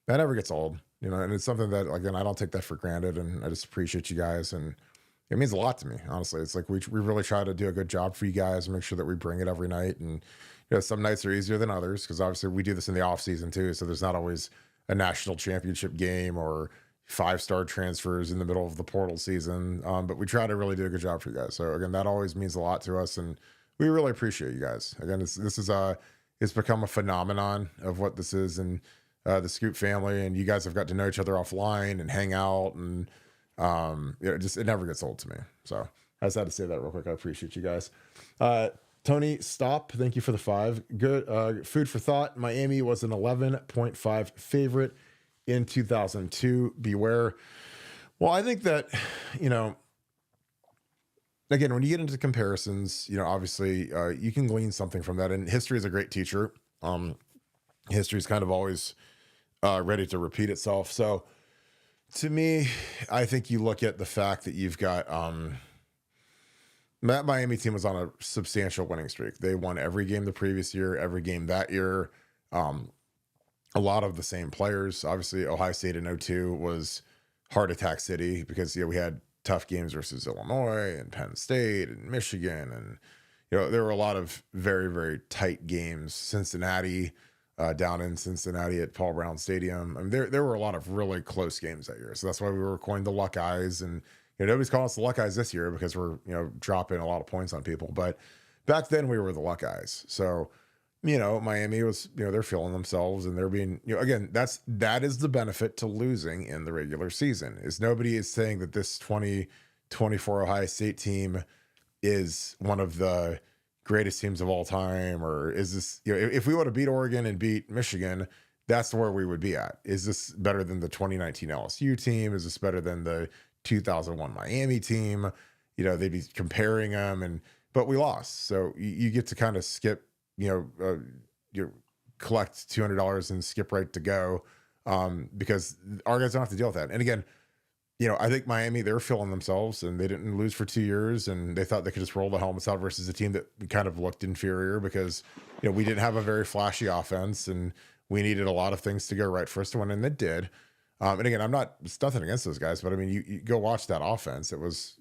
never gets old, and it's something that, again, I don't take that for granted, and I just appreciate you guys, and it means a lot to me. Honestly, it's like we really try to do a good job for you guys and make sure that we bring it every night. And some nights are easier than others because obviously we do this in the off season too. So there's not always a national championship game or 5-star transfers in the middle of the portal season. But we try to really do a good job for you guys. So again, that always means a lot to us, and we really appreciate you guys. Again, it's become a phenomenon of what this is, and the Scoop family, and you guys have got to know each other offline and hang out, and it never gets old to me. So I just had to say that real quick. I appreciate you guys. Tony Stop, thank you for the 5. Good food for thought. Miami was an 11.5 favorite in 2002. Beware. Well, I think that, again, when you get into comparisons, obviously you can glean something from that. And history is a great teacher. History is kind of always ready to repeat itself. So to me, I think you look at the fact that you've got that Miami team was on a substantial winning streak. They won every game the previous year, every game that year. A lot of the same players. Obviously, Ohio State in 2002 was heart attack city because we had tough games versus Illinois and Penn State and Michigan, and there were a lot of very, very tight games. Cincinnati, down in Cincinnati at Paul Brown Stadium. I mean, there were a lot of really close games that year. So that's why we were coined the Luckeyes, and nobody's calling us the Luckeyes this year because we're dropping a lot of points on people. But back then we were the Luckeyes. So Miami was, they're feeling themselves, and they're being, again, that is the benefit to losing in the regular season, is nobody is saying that this 2024 Ohio State team is one of the greatest teams of all time, or is this, if we would have beat Oregon and beat Michigan, that's where we would be at. Is this better than the 2019 LSU team? Is this better than the 2001 Miami team? They'd be comparing them, but we lost. So you get to kind of skip, you collect $200 and skip right to go, because our guys don't have to deal with that. And again, I think Miami, they're feeling themselves, and they didn't lose for 2 years, and they thought they could just roll the helmets out versus a team that kind of looked inferior because, we didn't have a very flashy offense, and we needed a lot of things to go right for us to win, and it did. And again, it's nothing against those guys, but I mean, you go watch that offense. It was,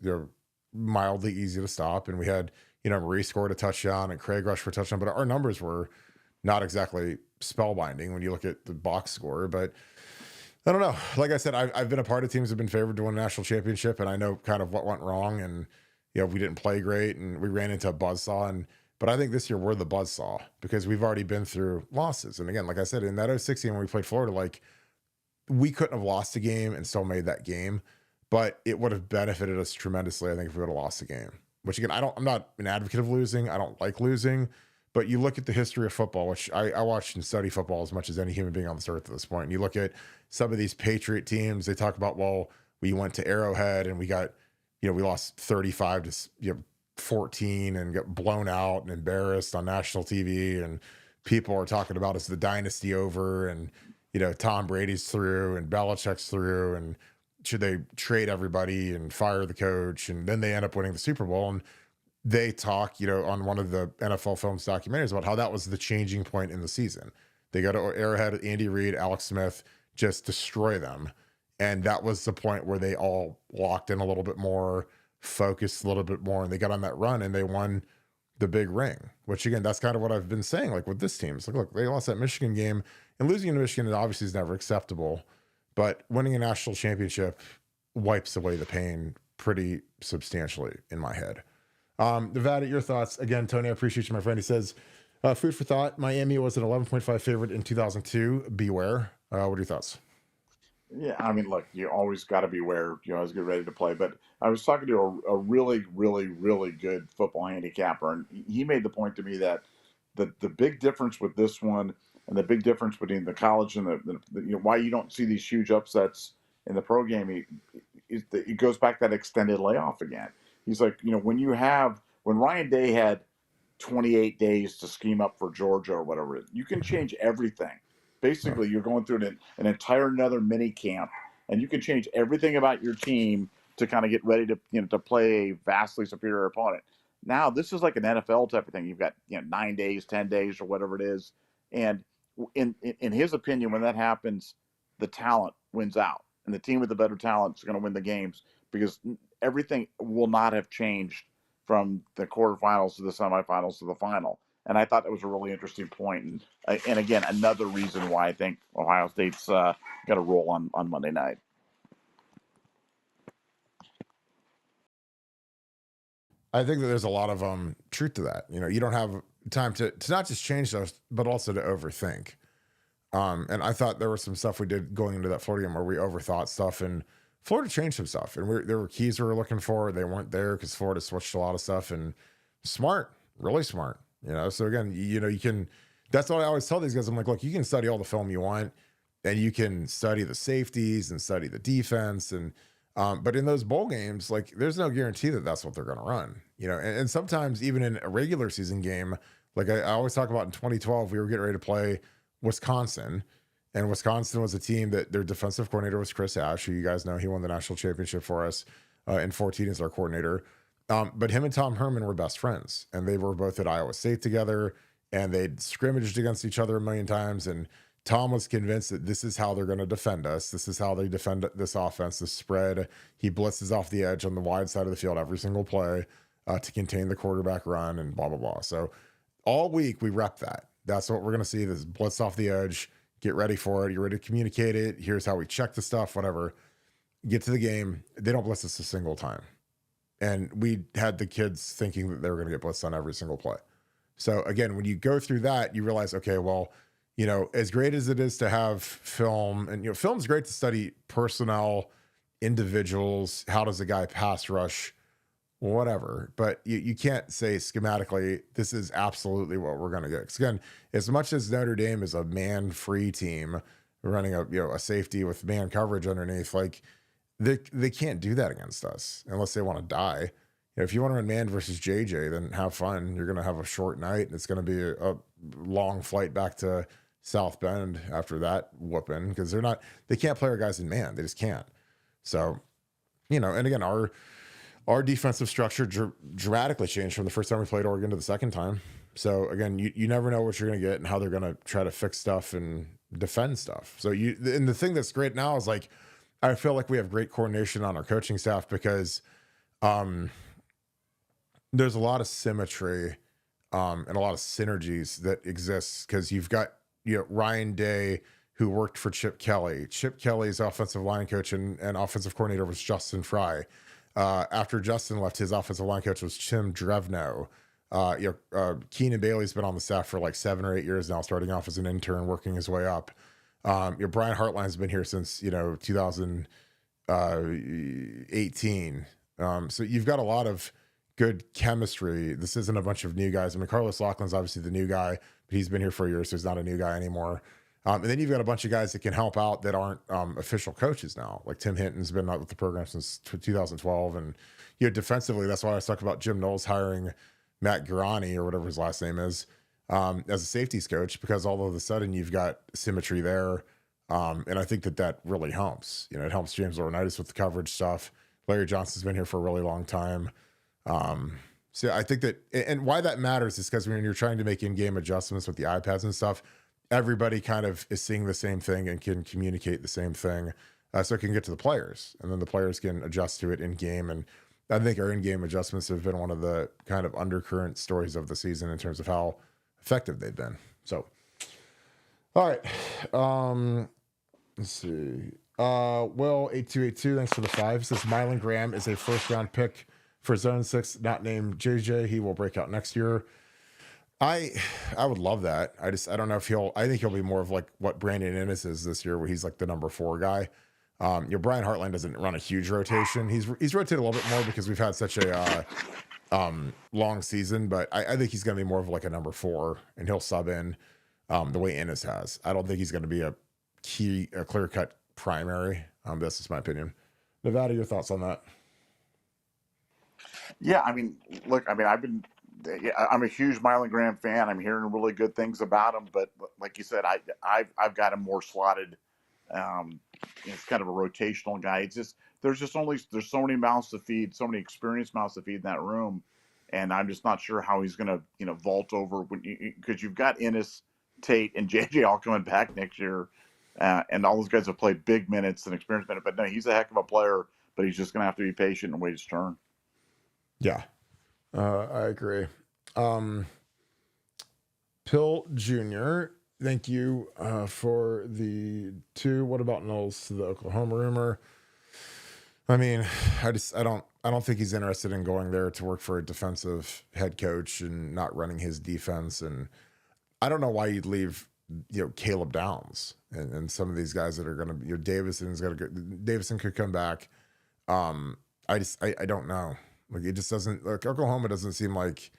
mildly easy to stop, and we had, Marie scored a touchdown and Craig rushed for a touchdown, but our numbers were not exactly spellbinding when you look at the box score. But I don't know. Like I said, I've been a part of teams that have been favored to win a national championship, and I know kind of what went wrong, and we didn't play great, and we ran into a buzzsaw. But I think this year we're the buzzsaw because we've already been through losses. And again, like I said, in that 06 game when we played Florida, like, we couldn't have lost a game and still made that game, but it would have benefited us tremendously, I think, if we would have lost the game. Which again, I'm not an advocate of losing. I don't like losing, but you look at the history of football, which I watch and study football as much as any human being on this earth at this point. And you look at some of these Patriot teams, they talk about, well, we went to Arrowhead and we got, we lost 35 to 14 and got blown out and embarrassed on national TV, and people are talking about, is the dynasty over? And Tom Brady's through and Belichick's through, and should they trade everybody and fire the coach? And then they end up winning the Super Bowl. And they talk, on one of the NFL Films documentaries about how that was the changing point in the season. They go to Arrowhead, Andy Reid, Alex Smith, just destroy them. And that was the point where they all locked in a little bit more, focused a little bit more, and they got on that run and they won the big ring, which again, that's kind of what I've been saying, like with this team. It's like, look, they lost that Michigan game, and losing to Michigan obviously is never acceptable, but winning a national championship wipes away the pain pretty substantially in my head. Nevada, your thoughts. Again, Tony, I appreciate you, my friend. He says, food for thought, Miami was an 11.5 favorite in 2002. Beware. What are your thoughts? Yeah, I mean, look, you always got to beware. You always get ready to play. But I was talking to a really, really, really good football handicapper, and he made the point to me that the big difference with this one, and the big difference between the college and why you don't see these huge upsets in the pro game, it goes back to that extended layoff again. He's like, when Ryan Day had 28 days to scheme up for Georgia or whatever it is, you can change everything. Basically, you're going through an entire another mini camp, and you can change everything about your team to kind of get ready to to play a vastly superior opponent. Now, this is like an NFL type of thing. You've got 9 days, 10 days, or whatever it is, and in his opinion, when that happens, the talent wins out, and the team with the better talent is going to win the games because everything will not have changed from the quarterfinals to the semifinals to the final. And I thought that was a really interesting point. And again, another reason why I think Ohio State's got a roll on Monday night. I think that there's a lot of truth to that. You don't have time to not just change those, but also to overthink. And I thought there was some stuff we did going into that Florida game where we overthought stuff, and Florida changed some stuff. And there were keys we were looking for. They weren't there because Florida switched a lot of stuff, and smart, really smart. So again, you can, that's what I always tell these guys. I'm like, look, you can study all the film you want, and you can study the safeties and study the defense. And, but in those bowl games, like there's no guarantee that that's what they're going to run, and sometimes even in a regular season game, like I always talk about in 2012, we were getting ready to play Wisconsin, and Wisconsin was a team that their defensive coordinator was Chris Ash, who you guys know, he won the national championship for us in 14 as our coordinator. But him and Tom Herman were best friends, and they were both at Iowa State together, and they'd scrimmaged against each other a million times. And Tom was convinced that this is how they're going to defend us. This is how they defend this offense, this spread. He blitzes off the edge on the wide side of the field every single play to contain the quarterback run and blah, blah, blah. So all week we rep that. That's what we're going to see, this blitz off the edge. Get ready for it. You're ready to communicate it. Here's how we check the stuff, whatever. Get to the game. They don't blitz us a single time. And we had the kids thinking that they were going to get blitzed on every single play. So again, when you go through that, you realize, okay, well, as great as it is to have film, and film's great to study personnel, individuals, how does a guy pass rush, whatever. But you can't say schematically, this is absolutely what we're going to get. Because again, as much as Notre Dame is a man-free team running a safety with man coverage underneath, like they can't do that against us unless they want to die. If you want to run man versus JJ, then have fun. You're going to have a short night, and it's going to be a long flight back to South Bend after that whooping, because they can't play our guys in man. They just can't. So, and again, our defensive structure dramatically changed from the first time we played Oregon to the second time. So again, you never know what you're going to get and how they're going to try to fix stuff and defend stuff. So and the thing that's great now is like, I feel like we have great coordination on our coaching staff because there's a lot of symmetry and a lot of synergies that exist, because you've got Ryan Day, who worked for Chip Kelly. Chip Kelly's offensive line coach and offensive coordinator was Justin Fry. After Justin left, his offensive line coach was Tim Drevno. Keenan Bailey's been on the staff for like 7 or 8 years now, starting off as an intern, working his way up. Brian Hartline's been here since 2018. So you've got a lot of good chemistry. This isn't a bunch of new guys. I mean, Carlos Laughlin's obviously the new guy, but he's been here for a year, so he's not a new guy anymore. And then you've got a bunch of guys that can help out that aren't official coaches now. Like Tim Hinton's been out with the program since 2012. And defensively, that's why I was talking about Jim Knowles hiring Matt Garani, or whatever his last name is, as a safeties coach, because all of a sudden you've got symmetry there. And I think that really helps. It helps James Laurinaitis with the coverage stuff. Larry Johnson's been here for a really long time. So I think that, and why that matters is because when you're trying to make in-game adjustments with the iPads and stuff, everybody kind of is seeing the same thing and can communicate the same thing. So it can get to the players, and then the players can adjust to it in game. And I think our in-game adjustments have been one of the kind of undercurrent stories of the season in terms of how effective they've been. So, all right. Let's see. Will 8282, thanks for the 5. Says Mylan Graham is a first round pick for Zone 6, not named JJ. He will break out next year. I would love that. I don't know if I think he'll be more of like what Brandon Ennis is this year, where he's like the number 4 guy. Brian Hartline doesn't run a huge rotation. He's rotated a little bit more because we've had such a long season, but I think he's going to be more of like a number 4, and he'll sub in the way Ennis has. I don't think he's going to be a clear-cut primary. That's just my opinion. Nevada, your thoughts on that? Yeah, I mean, look, I mean, I'm a huge Mylan Graham fan. I'm hearing really good things about him, but like you said, I've got him more slotted. It's kind of a rotational guy. It's just there's so many mouths to feed, so many experienced mouths to feed in that room, and I'm just not sure how he's going to vault over because you've got Ennis, Tate, and JJ all coming back next year, and all those guys have played big minutes and experienced minutes. But no, he's a heck of a player, but he's just going to have to be patient and wait his turn. Yeah, I agree. Pill Jr., thank you for the 2. What about Knowles to the Oklahoma rumor? I mean, I don't think he's interested in going there to work for a defensive head coach and not running his defense. And I don't know why you'd leave, Caleb Downs and some of these guys that are going to, Davison could come back. I don't know. Like, it just doesn't, like, Oklahoma doesn't seem like,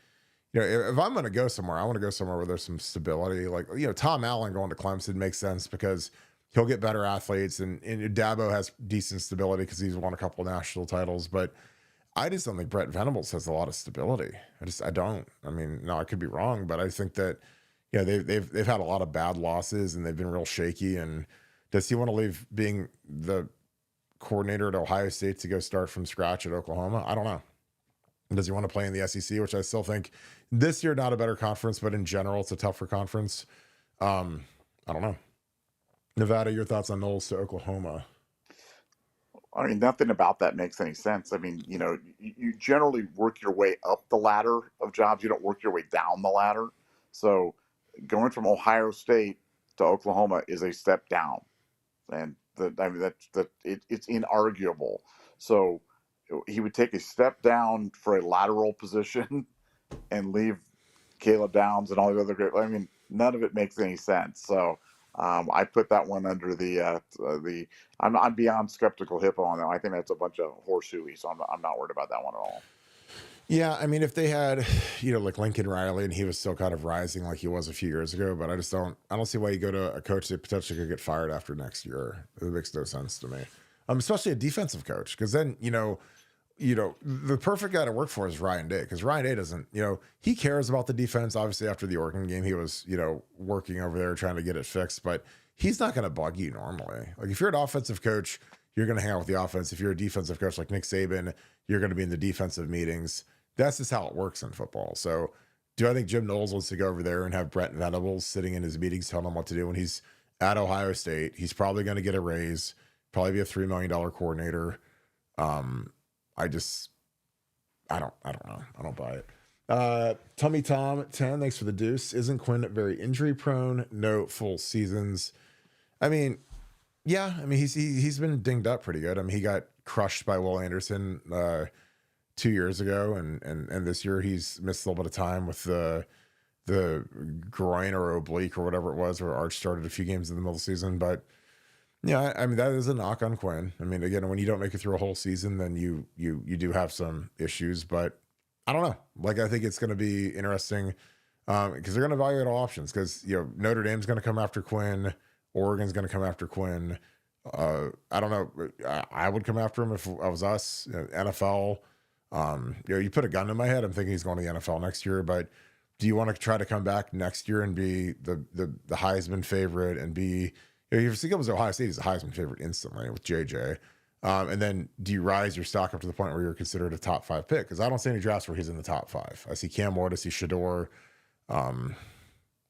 if I'm going to go somewhere, I want to go somewhere where there's some stability. Like, Tom Allen going to Clemson makes sense because he'll get better athletes, and Dabo has decent stability because he's won a couple of national titles. But I just don't think Brett Venables has a lot of stability. I don't. I mean, no, I could be wrong, but I think that, they've had a lot of bad losses and they've been real shaky. And does he want to leave being the coordinator at Ohio State to go start from scratch at Oklahoma? I don't know. Does he want to play in the SEC, which I still think this year, not a better conference, but in general, it's a tougher conference. I don't know. Nevada, your thoughts on Knowles to Oklahoma? I mean, nothing about that makes any sense. I mean, you generally work your way up the ladder of jobs. You don't work your way down the ladder. So going from Ohio State to Oklahoma is a step down. And it's inarguable. So he would take a step down for a lateral position and leave Caleb Downs and all the other great. I mean, none of it makes any sense. So I put that one under the. I'm beyond skeptical hippo on that. I think that's a bunch of horseshooey. So I'm not worried about that one at all. Yeah, I mean, if they had, like Lincoln Riley, and he was still kind of rising like he was a few years ago, but I don't see why you go to a coach that potentially could get fired after next year. It makes no sense to me. Especially a defensive coach, because then, the perfect guy to work for is Ryan Day, because Ryan Day doesn't, he cares about the defense. Obviously, after the Oregon game, he was, working over there trying to get it fixed, but he's not going to bug you normally. Like, if you're an offensive coach, you're going to hang out with the offense. If you're a defensive coach like Nick Saban, you're going to be in the defensive meetings. That's just how it works in football. So do I think Jim Knowles wants to go over there and have Brett Venables sitting in his meetings telling him what to do when he's at Ohio State? He's probably going to get a raise, probably be a $3 million coordinator. I don't know. I don't buy it. Tummy Tom 10, thanks for the deuce. Isn't Quinn very injury prone? No full seasons. I mean, yeah, he's been dinged up pretty good. I mean, he got crushed by Will Anderson 2 years ago, and this year he's missed a little bit of time with the groin or oblique or whatever it was, where Arch started a few games in the middle of the season. But yeah, I mean, that is a knock on Quinn. I mean, again, when you don't make it through a whole season, then you do have some issues. But I don't know. Like, I think it's going to be interesting because they're going to evaluate all options. Because Notre Dame's going to come after Quinn, Oregon's going to come after Quinn. I don't know. I would come after him if I was us. NFL. You put a gun in my head, I'm thinking he's going to the NFL next year. But do you want to try to come back next year and be the Heisman favorite and be if he comes to Ohio State, he's a Heisman favorite instantly with JJ. And then do you rise your stock up to the point where you're considered a top 5 pick? Because I don't see any drafts where he's in the top 5. I see Cam Ward, I see Shador,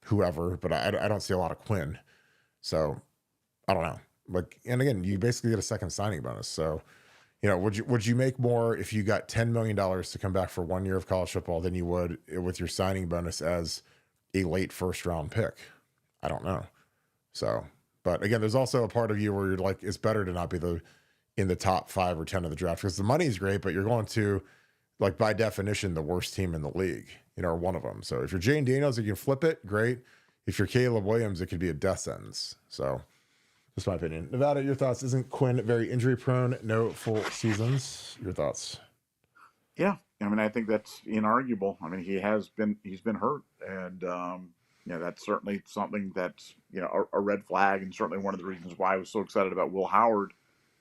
whoever, but I don't see a lot of Quinn. So I don't know. Like, and again, you basically get a second signing bonus. So, would you make more if you got $10 million to come back for 1 year of college football than you would with your signing bonus as a late first round pick? I don't know. So, but again, there's also a part of you where you're like, it's better to not be in the top 5 or 10 of the draft because the money's great, but you're going to, like, by definition, the worst team in the league, or one of them. So if you're Jane Daniels, you can flip it, great. If you're Caleb Williams, it could be a death sentence. So that's my opinion. Nevada, your thoughts? Isn't Quinn very injury prone? No full seasons. Your thoughts? Yeah, I mean, I think that's inarguable. I mean, he's been hurt, and that's certainly something that's a red flag, and certainly one of the reasons why I was so excited about Will Howard,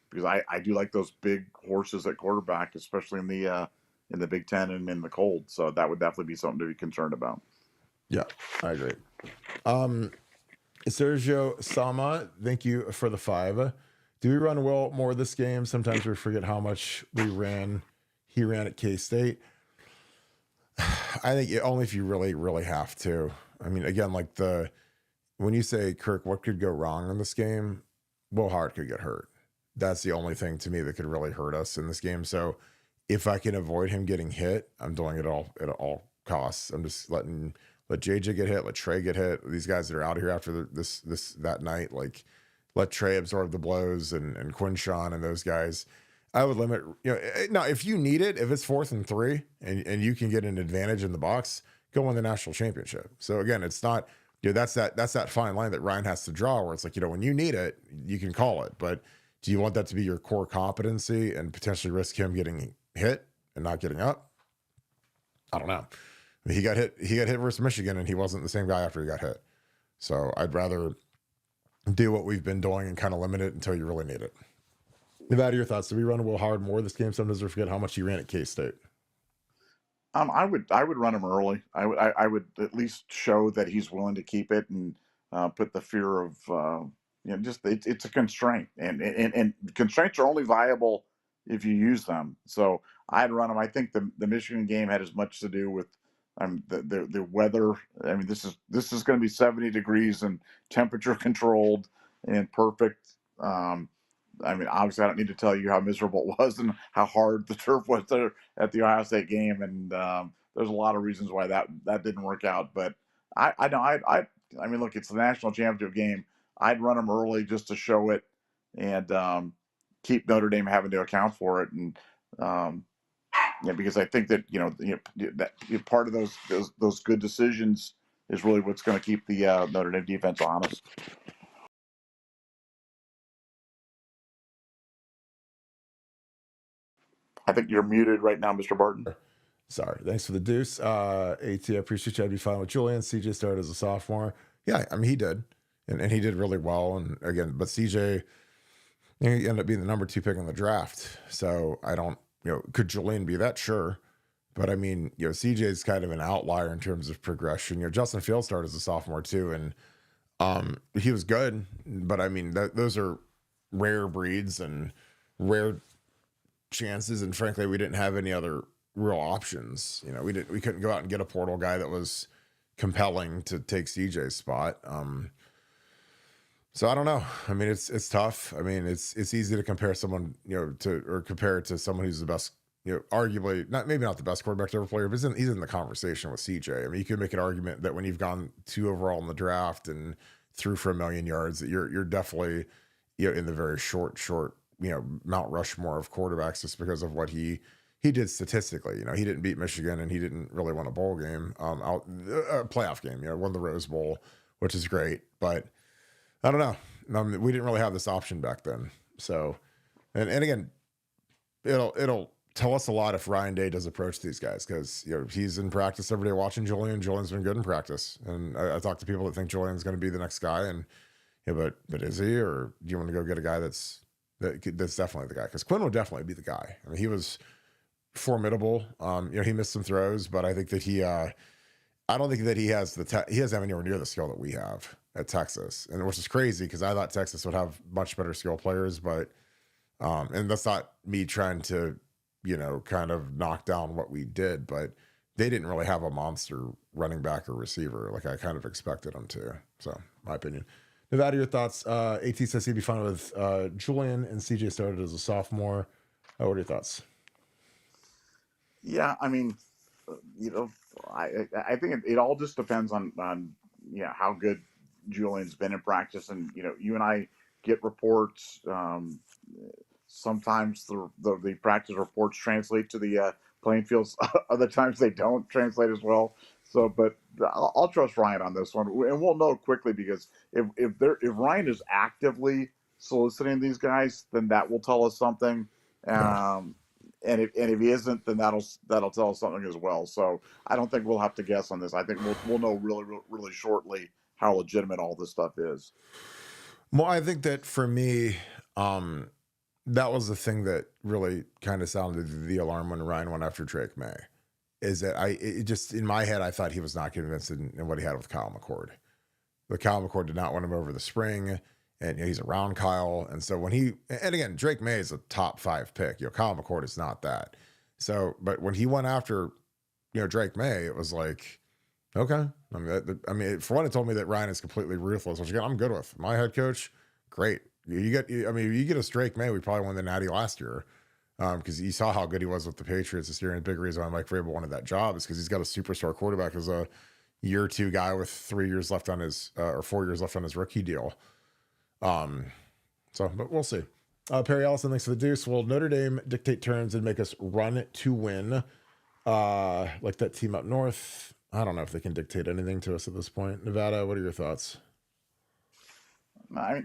because I do like those big horses at quarterback, especially in the Big Ten and in the cold. So that would definitely be something to be concerned about. Yeah, I agree. Sergio Sama, thank you for the 5. Do we run well more this game? Sometimes we forget how much he ran at K-State. I think only if you really, really have to. I mean, again, like when you say, Kirk, what could go wrong in this game? Will Howard could get hurt. That's the only thing to me that could really hurt us in this game. So if I can avoid him getting hit, I'm doing it all at all costs. I'm just let JJ get hit, let Trey get hit. These guys that are out here after that night, like let Trey absorb the blows and Quinn and those guys. I would limit, now if you need it, if it's 4th and 3 and you can get an advantage in the box, go win the national championship. So again, it's not, that's that fine line that Ryan has to draw where it's like, when you need it, you can call it. But do you want that to be your core competency and potentially risk him getting hit and not getting up? I don't know. I mean, he got hit versus Michigan and he wasn't the same guy after he got hit. So I'd rather do what we've been doing and kind of limit it until you really need it. Nevada, your thoughts? Do we run Will Howard more this game? Sometimes we forget how much he ran at K-State. I would run him early. I would at least show that he's willing to keep it and put the fear of it's a constraint, and constraints are only viable if you use them. So I'd run him. I think the Michigan game had as much to do with the weather. I mean, this is going to be 70 degrees and temperature controlled and perfect. I mean, obviously, I don't need to tell you how miserable it was and how hard the turf was there at the Ohio State game, and there's a lot of reasons why that didn't work out. But I mean, look, it's the national championship game. I'd run them early just to show it and keep Notre Dame having to account for it, and because I think that that part of those good decisions is really what's going to keep the Notre Dame defense honest. I think you're muted right now, Mr. Barton. Sorry. Thanks for the deuce. AT, I appreciate you. I'd be fine with Julian. CJ started as a sophomore. Yeah, I mean, he did. And he did really well. And again, but CJ, he ended up being the number 2 pick in the draft. So I don't, could Julian be that? Sure. But I mean, CJ is kind of an outlier in terms of progression. Justin Fields started as a sophomore too. And he was good. But I mean, those are rare breeds and rare chances, and frankly we didn't have any other real options. We couldn't go out and get a portal guy that was compelling to take CJ's spot. So I don't know. I mean, it's tough. I mean, it's easy to compare someone compare it to someone who's the best, arguably maybe not the best quarterback to ever play, but he's in the conversation with CJ. I mean, you could make an argument that when you've gone 2 overall in the draft and threw for 1 million yards, that you're definitely in the very short Mount Rushmore of quarterbacks just because of what he did statistically. He didn't beat Michigan and he didn't really win a bowl game, a playoff game, won the Rose Bowl, which is great. But I don't know. We didn't really have this option back then. So, and again, it'll tell us a lot if Ryan Day does approach these guys, because he's in practice every day watching Julian. Julian's been good in practice. And I talk to people that think Julian's going to be the next guy, and but is he, or do you want to go get a guy that's definitely the guy? Because Quinn would definitely be the guy. I mean, he was formidable. He missed some throws, but I think that I don't think that he has he has anywhere near the skill that we have. at Texas, and which is crazy because I thought Texas would have much better skill players, but and that's not me trying to, kind of knock down what we did, but they didn't really have a monster running back or receiver like I kind of expected them to. So, my opinion. Nevada, your thoughts? AT says he'd be fine with Julian, and CJ started as a sophomore. What are your thoughts? Yeah, I mean, I think it all just depends on how good Julian's been in practice, and you and I get reports. Sometimes the practice reports translate to the playing fields. Other times they don't translate as well. So, but I'll trust Ryan on this one, and we'll know quickly because if Ryan is actively soliciting these guys, then that will tell us something. And if he isn't, then that'll tell us something as well. So I don't think we'll have to guess on this. I think we'll know really shortly how legitimate all this stuff is. Well, I think that for me, that was the thing that really kind of sounded the alarm when Ryan went after Drake May. Is that it just in my head I thought he was not convinced in what he had with Kyle McCord. But Kyle McCord did not want him over the spring. And he's around Kyle. And so and again, Drake May is a top 5 pick. Kyle McCord is not that. So, but when he went after, Drake May, it was like, okay. For one, it told me that Ryan is completely ruthless, which again, I'm good with. My head coach, great. You get us Drake May, we probably won the Natty last year. Because you saw how good he was with the Patriots this year. And the big reason why Mike Vrabel wanted that job is because he's got a superstar quarterback as a year 2 guy with 3 years left on his, or 4 years left on his rookie deal. But we'll see. Perry Allison, thanks for the deuce. Will Notre Dame dictate turns and make us run to win? Like that team up north. I don't know if they can dictate anything to us at this point. Nevada, what are your thoughts? The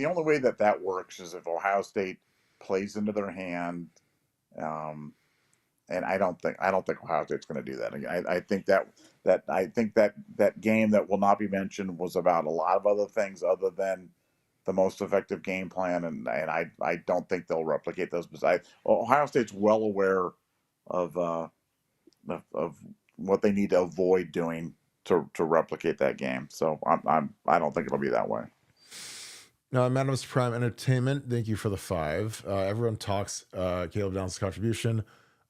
only way that works is if Ohio State plays into their hand. And I don't think Ohio State's going to do that. I think that game that will not be mentioned was about a lot of other things other than the most effective game plan, and I don't think they'll replicate those. Ohio State's well aware of what they need to avoid doing to replicate that game. So I don't think it'll be that way. Madam's Prime Entertainment, thank you for the 5. Everyone talks Caleb Downs' contribution.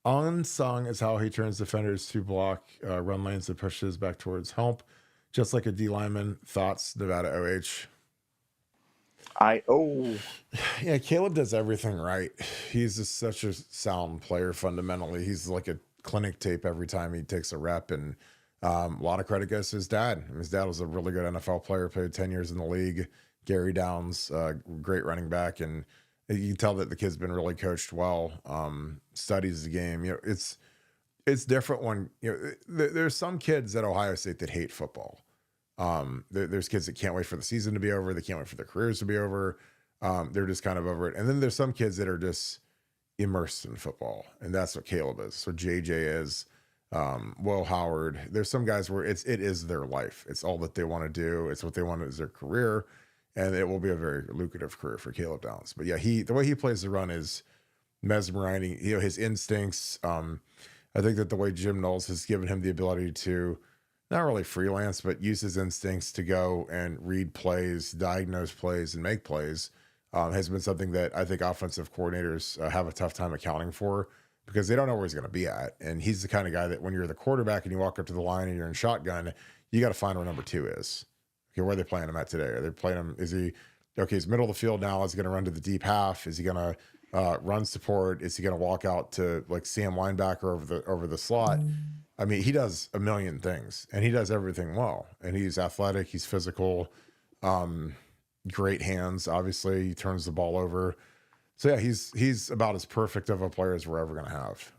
Unsung is how he turns defenders to block run lanes and pushes back towards help, just like a D lineman. Thoughts, Nevada OH? Yeah, Caleb does everything right. He's just such a sound player fundamentally. He's like a clinic tape every time he takes a rep, and a lot of credit goes to his dad. His dad was a really good NFL player, played 10 years in the league. Gary Downs, great running back, and you can tell that the kid's been really coached well, studies the game. It's different when, there's some kids at Ohio State that hate football. There's kids that can't wait for the season to be over. They can't wait for their careers to be over. They're just kind of over it. And then there's some kids that are just immersed in football. And that's what Caleb is. So JJ is, Will Howard. There's some guys where it is their life. It's all that they want to do. It's what they want as their career. And it will be a very lucrative career for Caleb Downs. But yeah, the way he plays the run is mesmerizing. His instincts. I think that the way Jim Knowles has given him the ability to not really freelance, but use his instincts to go and read plays, diagnose plays, and make plays has been something that I think offensive coordinators have a tough time accounting for because they don't know where he's going to be at. And he's the kind of guy that when you're the quarterback and you walk up to the line and you're in shotgun, you got to find where number 2 is. Okay, where are they playing him at today? Are they playing him? He's middle of the field now. Is he going to run to the deep half? Is he going to run support? Is he going to walk out to like Sam linebacker over the slot? I mean, he does a million things and he does everything well. And he's athletic. He's physical, great hands. Obviously he turns the ball over. So yeah, he's about as perfect of a player as we're ever going to have.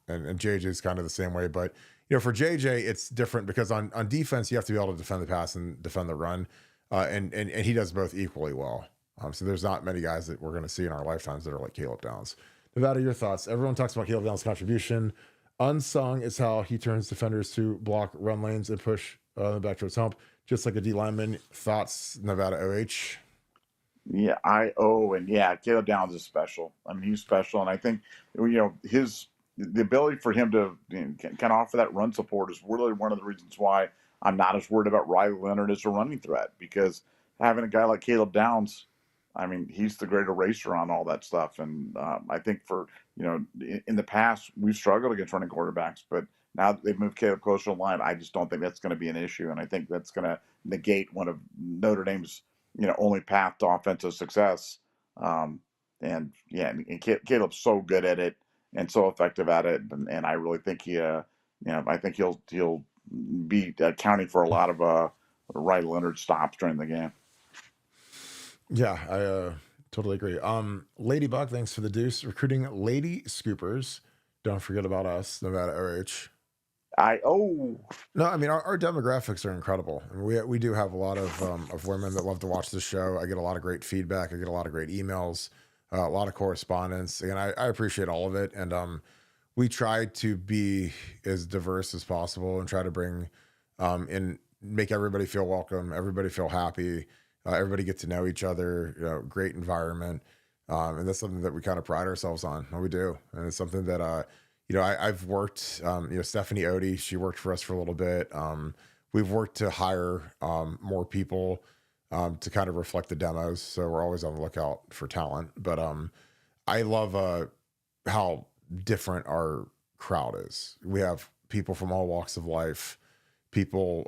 And JJ is kind of the same way, but for JJ, it's different because on defense, you have to be able to defend the pass and defend the run. And he does both equally well. So there's not many guys that we're going to see in our lifetimes that are like Caleb Downs. Nevada, your thoughts? Everyone talks about Caleb Downs' contribution. Unsung is how he turns defenders to block run lanes and push back towards hump, just like a D lineman. Thoughts, Nevada OH? Yeah, Caleb Downs is special. I mean, he's special, and I think the ability for him to kind of offer that run support is really one of the reasons why I'm not as worried about Riley Leonard as a running threat, because having a guy like Caleb Downs, I mean, he's the great eraser on all that stuff. And I think in the past, we've struggled against running quarterbacks, but now that they've moved Caleb closer to the line, I just don't think that's going to be an issue. And I think that's going to negate one of Notre Dame's, only path to offensive success. And yeah, and Caleb's so good at it and so effective at it. And I really think I think he'll be accounting for a lot of Riley Leonard stops during the game. Yeah, I totally agree. Ladybug, thanks for the deuce. Recruiting lady scoopers. Don't forget about us, Nevada OH. No, I mean our demographics are incredible. I mean, we do have a lot of women that love to watch the show. I get a lot of great feedback. I get a lot of great emails, a lot of correspondence, and I appreciate all of it. And we try to be as diverse as possible and try to bring and make everybody feel welcome, everybody feel happy, everybody get to know each other. Great environment, and that's something that we kind of pride ourselves on. We do, and it's something that I've worked, Stephanie Odie, she worked for us for a little bit. We've worked to hire more people to kind of reflect the demos. So we're always on the lookout for talent. But I love how different our crowd is. We have people from all walks of life, people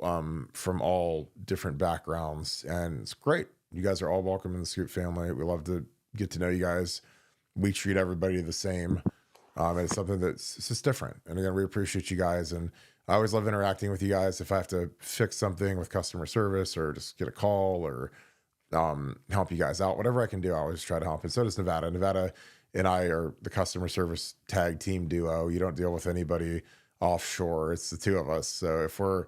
from all different backgrounds, and it's great. You guys are all welcome in the Scoop family. We love to get to know you guys. We treat everybody the same. And it's something it's just different. And again, we appreciate you guys. And I always love interacting with you guys. If I have to fix something with customer service or just get a call or help you guys out, whatever I can do, I always try to help. And so does Nevada. Nevada and I are the customer service tag team duo. You don't deal with anybody offshore. It's the two of us. So if we're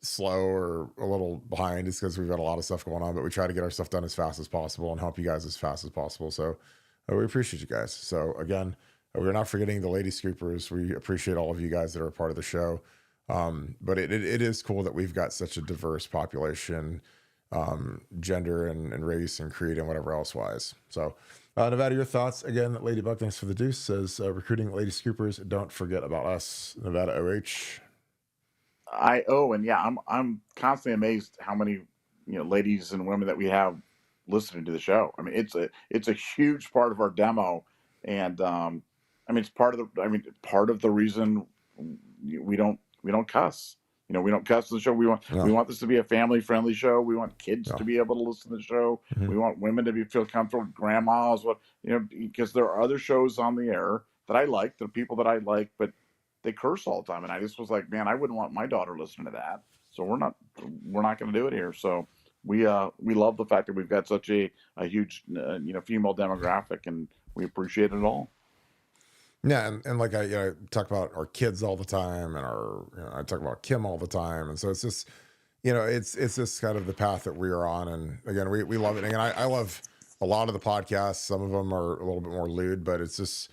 slow or a little behind, it's because we've got a lot of stuff going on, but we try to get our stuff done as fast as possible and help you guys as fast as possible. So we appreciate you guys. So again, we're not forgetting the lady scoopers. We appreciate all of you guys that are a part of the show. But it is cool that we've got such a diverse population, gender and race and creed and whatever else wise. So Nevada, your thoughts again. Ladybug, thanks for the deuce, says recruiting lady scoopers. Don't forget about us, Nevada OH. And yeah, I'm constantly amazed how many ladies and women that we have listening to the show. I mean, it's a huge part of our demo, and I mean, it's part of the reason we don't cuss. We don't cuss the show. We want this to be a family friendly show. We want kids to be able to listen to the show. Mm-hmm. We want women to feel comfortable. Grandmas, because there are other shows on the air that I like. There are people that I like, but they curse all the time, and I just was like, man, I wouldn't want my daughter listening to that. So we're not going to do it here. So we love the fact that we've got such a huge female demographic, and we appreciate it all. Yeah, and like I talk about our kids all the time, and I talk about Kim all the time, and so it's just it's just kind of the path that we are on, and again we love it. And I love a lot of the podcasts. Some of them are a little bit more lewd, but it's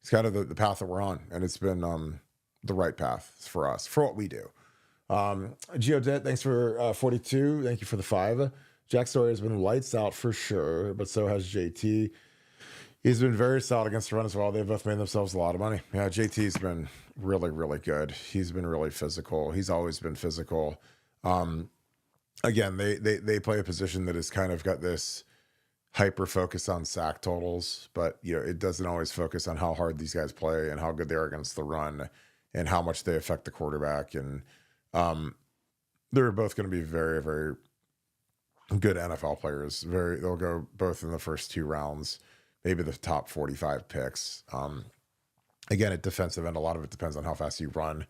kind of the path that we're on, and it's been the right path for us for what we do. Geodet, thanks for 42. Thank you for the 5. Jack Story has been lights out for sure, but so has JT. He's been very solid against the run as well. They've both made themselves a lot of money. Yeah, JT's been really, really good. He's been really physical. He's always been physical. Again, they play a position that has kind of got this hyper focus on sack totals, but it doesn't always focus on how hard these guys play and how good they are against the run and how much they affect the quarterback. And they're both going to be very, very good NFL players. They'll go both in the first 2 rounds. Maybe the top 45 picks. Again, at defensive end, a lot of it depends on how fast you run.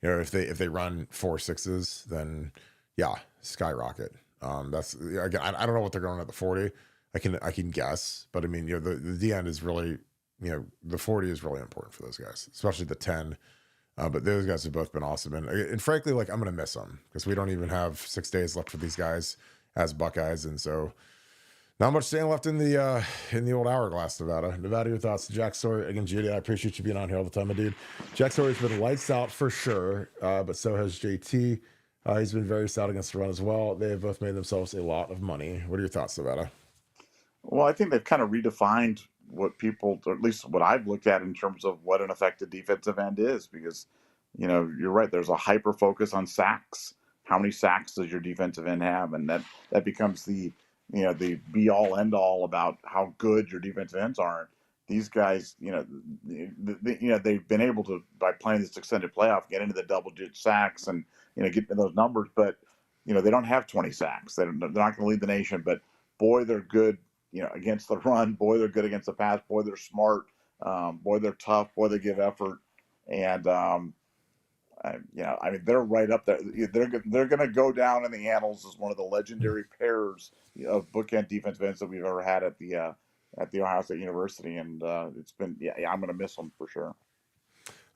If they run 4.6s, then yeah, skyrocket. That's again, I don't know what they're going at the 40. I can guess, but I mean, the D end is really, the 40 is really important for those guys, especially the 10. But those guys have both been awesome, and frankly, like I'm gonna miss them because we don't even have 6 days left for these guys as Buckeyes, and so. Not much staying left in the old hourglass, Nevada. Nevada, your thoughts? Jack Story, again, Judy, I appreciate you being on here all the time, my dude. Jack Story's been lights out for sure, but so has JT. He's been very stout against the run as well. They have both made themselves a lot of money. What are your thoughts, Nevada? Well, I think they've kind of redefined what people, or at least what I've looked at in terms of what an effective defensive end is, because, you're right. There's a hyper focus on sacks. how many sacks does your defensive end have, and that becomes the the be all end all about how good your defensive ends are. These guys, they've been able to, by playing this extended playoff, get into the double-digit sacks and get to those numbers, but they don't have 20 sacks. They're not going to lead the nation, but boy, they're good, against the run. Boy, they're good against the pass. Boy, they're smart. Boy, they're tough. Boy, they give effort. And they're right up there. They're going to go down in the annals as one of the legendary pairs of bookend defensive ends that we've ever had at the Ohio State University, and it's been I'm going to miss them for sure.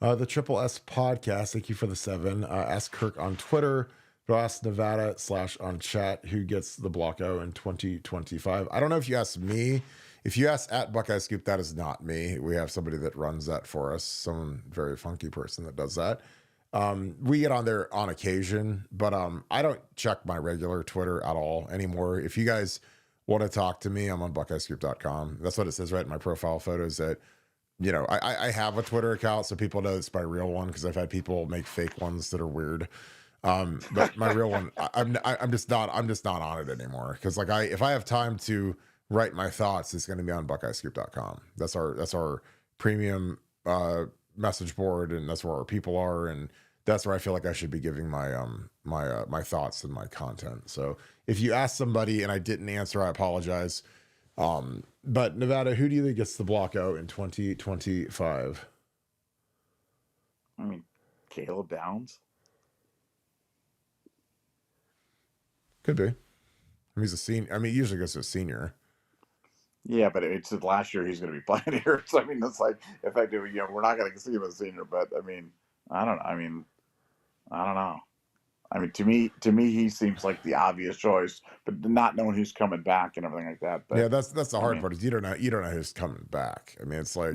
The Triple S podcast. Thank you for the 7. Ask Kirk on Twitter. But ask Nevada / on chat who gets the block O in 2025. I don't know if you ask me. If you ask at Buckeye Scoop, that is not me. We have somebody that runs that for us. Some very funky person that does that. We get on there on occasion, but I don't check my regular Twitter at all anymore. If you guys want to talk to me, I'm on buckeyescoop.com. That's what it says right in my profile photos that, I have a Twitter account so people know it's my real one because I've had people make fake ones that are weird. But my real one, I'm just not on it anymore. Cause if I have time to write my thoughts, it's going to be on buckeyescoop.com. That's our premium, message board. And that's where our people are. And that's where I feel like I should be giving my my thoughts and my content. So if you ask somebody and I didn't answer, I apologize. But Nevada, who do you think gets the block out in 2025? Caleb Downs. Could be. He's a senior. He usually goes to a senior. Yeah, but it's last year he's going to be playing here. So it's like effectively, we're not going to see him as a senior. But I don't know. To me, he seems like the obvious choice, but not knowing who's coming back and everything like that. But yeah, that's the hard part is you don't know who's coming back. It's like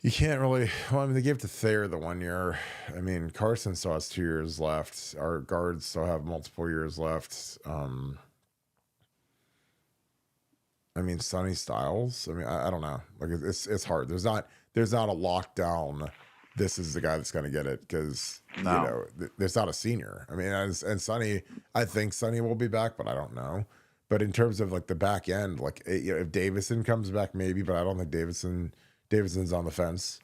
you can't really. Well, they gave to Thayer the 1 year. Carson still has 2 years left. Our guards still have multiple years left. Sonny Styles. I don't know. It's hard. There's not a lockdown. This is the guy that's going to get it because there's not a senior. And Sonny, I think Sonny will be back, but I don't know. But in terms of the back end, if Davison comes back, maybe, but I don't think Davidson's on the fence.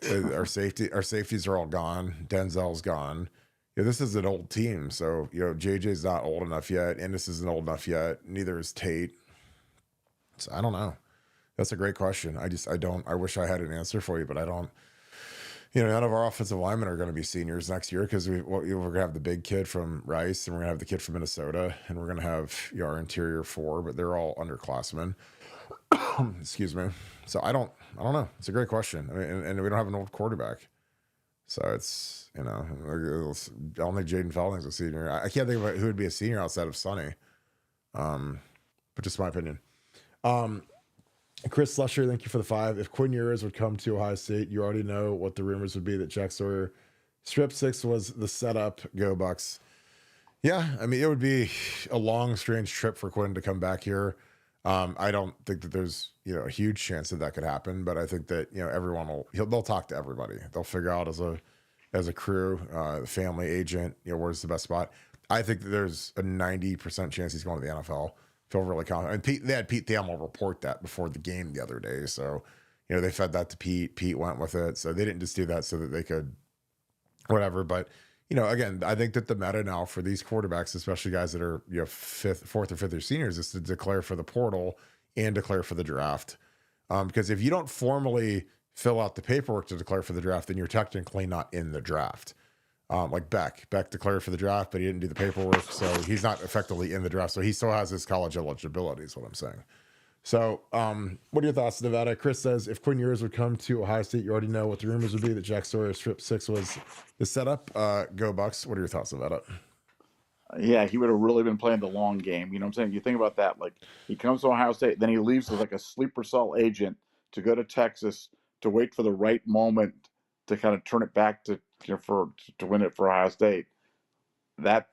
Our safeties are all gone. Denzel's gone. This is an old team, so JJ's not old enough yet. Ennis isn't old enough yet. Neither is Tate. So I don't know. That's a great question. I wish I had an answer for you, but I don't. None of our offensive linemen are going to be seniors next year because we're going to have the big kid from Rice and we're going to have the kid from Minnesota and we're going to have our interior 4, but they're all underclassmen. Excuse me. So I don't know. It's a great question. And we don't have an old quarterback. So it's, I don't think Jaden Felding's a senior. I can't think of who would be a senior outside of Sonny. But just my opinion. Chris Slusher, thank you for the 5. If Quinn Ewers would come to Ohio State, you already know what the rumors would be that Jack Sawyer strip 6 was the setup. Go Bucks. Yeah, it would be a long, strange trip for Quinn to come back here. I don't think that there's a huge chance that could happen, but I think that everyone they'll talk to everybody. They'll figure out as a crew, family agent, where's the best spot. I think that there's a 90% chance he's going to the NFL. Feel really confident. They had Pete Thamel report that before the game the other day. So, they fed that to Pete. Pete went with it. So they didn't just do that so that they could whatever. But, again, I think that the meta now for these quarterbacks, especially guys that are, 4th or 5th year seniors, is to declare for the portal and declare for the draft. Because if you don't formally fill out the paperwork to declare for the draft, then you're technically not in the draft. Like Beck declared for the draft, but he didn't do the paperwork, so he's not effectively in the draft. So he still has his college eligibility, is what I'm saying. So, what are your thoughts, Nevada? Chris says if Quinn Ewers would come to Ohio State, you already know what the rumors would be that Jack Sawyer strip 6 was the setup. Go Bucks. What are your thoughts, Nevada? Yeah, he would have really been playing the long game. You know what I'm saying? You think about that. He comes to Ohio State, then he leaves as a sleeper cell agent to go to Texas to wait for the right moment to kind of turn it back to win it for Ohio State. That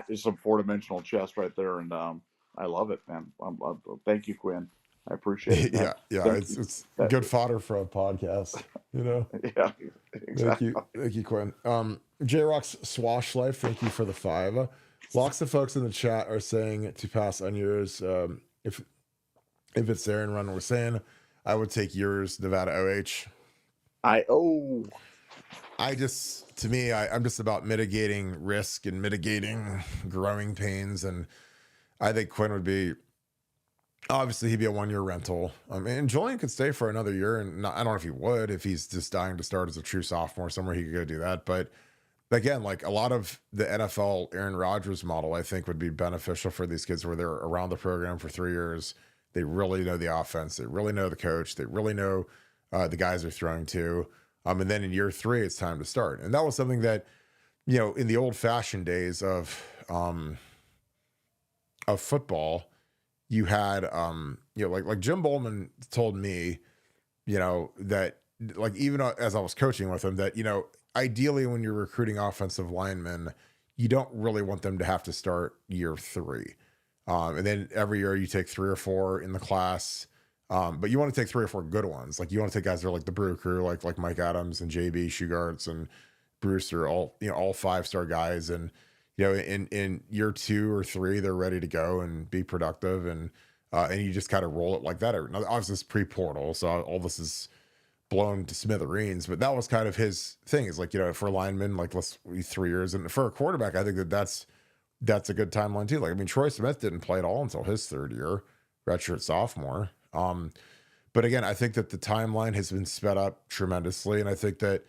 is some 4-dimensional chess right there, and I love it, man. Thank you, Quinn. I appreciate it. Yeah, yeah, Thank you. it's That, good fodder for a podcast, you know. yeah, exactly. Thank you, Quinn. J Rock's Swash Life, thank you for the 5. Lots of folks in the chat are saying to pass on yours. If it's there and run, we're saying I would take yours, Nevada OH. I'm just about mitigating risk and mitigating growing pains, and I think Quinn would be. Obviously, he'd be a 1-year rental. And Julian could stay for another year, and I don't know if he would, if he's just dying to start as a true sophomore somewhere, he could go do that. But again, like a lot of the NFL Aaron Rodgers model, I think would be beneficial for these kids where they're around the program for 3 years. They really know the offense. They really know the coach. They really know the guys they're throwing to. And then in year 3, it's time to start. And that was something that, in the old fashioned days of football, you had, like Jim Bowman told me, that like, even as I was coaching with him, that, ideally when you're recruiting offensive linemen, you don't really want them to have to start year 3. And then every year you take 3 or 4 in the class. But you want to take 3 or 4 good ones. Like you want to take guys that are like the Brew Crew, like Mike Adams and JB Shugarts and Brewster, all 5-star guys. And, in year 2 or 3, they're ready to go and be productive. And you just kind of roll it like that. Now, obviously it's pre-portal, so all this is blown to smithereens, but that was kind of his thing, is like, for linemen, like let's 3 years. And for a quarterback, I think that's a good timeline too. Like, I mean, Troy Smith didn't play at all until his 3rd year, redshirt sophomore. But again, I think that the timeline has been sped up tremendously. And I think that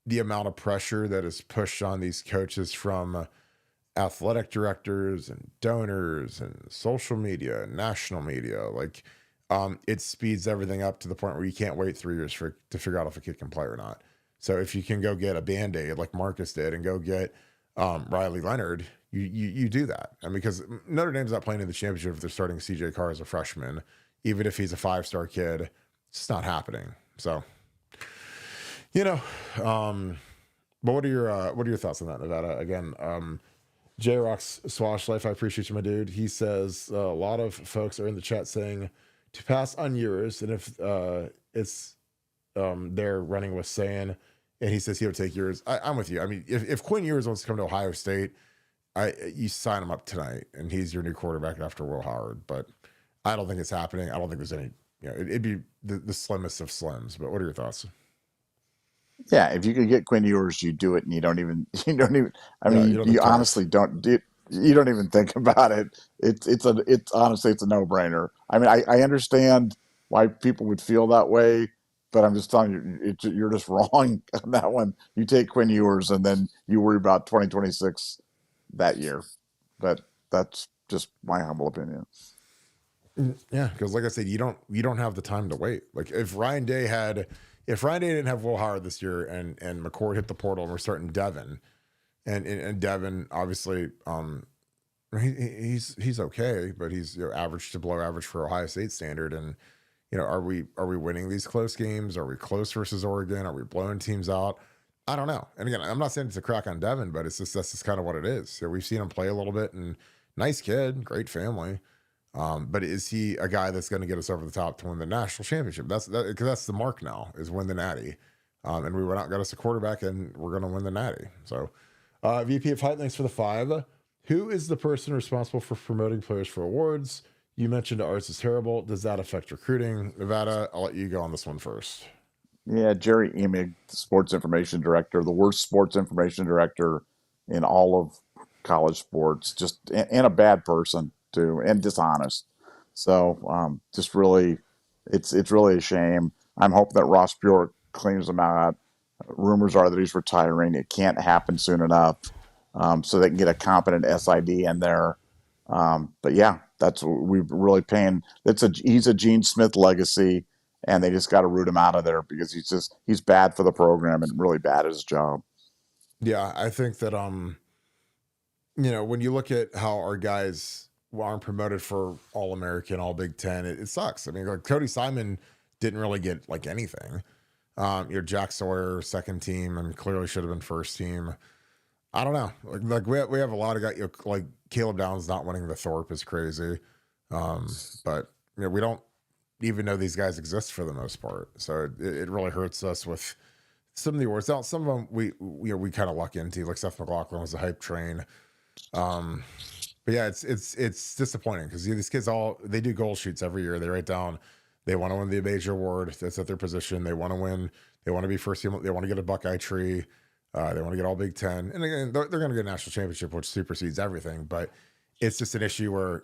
the amount of pressure that is pushed on these coaches from athletic directors and donors and social media and national media, like it speeds everything up to the point where you can't wait 3 years to figure out if a kid can play or not. So if you can go get a Band-Aid like Marcus did and go get Riley Leonard, you do that. And because Notre Dame's not playing in the championship if they're starting CJ Carr as a freshman, even if he's a 5-star kid, it's just not happening. So, but what are your thoughts on that, Nevada? Again, J Rock's Swash Life, I appreciate you, my dude. He says a lot of folks are in the chat saying to pass on Ewers, and if it's they're running with saying, and he says he would take Ewers. I'm with you. I mean, if Quinn Ewers wants to come to Ohio State, you sign him up tonight, and he's your new quarterback after Will Howard. But I don't think it's happening. I don't think there's any. It'd be the slimmest of slims. But what are your thoughts? Yeah, if you could get Quinn Ewers, you do it, and you don't even. I mean, you honestly don't. You don't even think about it. It's honestly it's a no-brainer. I mean, I understand why people would feel that way, but I'm just telling you, you're just wrong on that one. You take Quinn Ewers, and then you worry about 2026 that year. But that's just my humble opinion. Yeah, because like I said, you don't have the time to wait. Like if Ryan Day didn't have Will Howard this year, and McCord hit the portal, and we're starting Devin, and Devin obviously he's okay, but he's average to below average for Ohio State standard. And are we winning these close games? Are we close versus Oregon? Are we blowing teams out? I don't know. And again, I'm not saying it's a crack on Devin, but that's just kind of what it is. We've seen him play a little bit, and nice kid, great family. But is he a guy that's going to get us over the top to win the national championship? Because that's the mark now, is win the Natty. And we went out, got us a quarterback, and we're going to win the Natty. So, VP of Height, thanks for the 5. Who is the person responsible for promoting players for awards? You mentioned ours is terrible. Does that affect recruiting? Nevada, I'll let you go on this one first. Yeah, Jerry Emig, the sports information director, the worst sports information director in all of college sports, and a bad person too, and dishonest. So just really, it's really a shame. I'm hoping that Ross Bjork cleans him out. Rumors are that he's retiring. It can't happen soon enough, so they can get a competent SID in there. But yeah, that's what we're really paying. He's a Gene Smith legacy, and they just got to root him out of there because he's bad for the program and really bad at his job. Yeah, I think that when you look at how our guys aren't promoted for All-American, All Big Ten, it sucks. I mean, like Cody Simon didn't really get like anything. Jack Sawyer, second team, and clearly should have been first team. I don't know. Like we have a lot of guys. Like Caleb Downs not winning the Thorpe is crazy. But we don't even know these guys exist for the most part. So it really hurts us with some of the awards. Now, some of them we kind of luck into, like Seth McLaughlin was a hype train. But yeah, it's disappointing because these kids they do goal sheets every year. They write down they want to win the major award. That's at their position. They want to win. They want to be first team. They want to get a Buckeye tree. They want to get all Big Ten. And again, they're going to get a national championship, which supersedes everything. But it's just an issue where,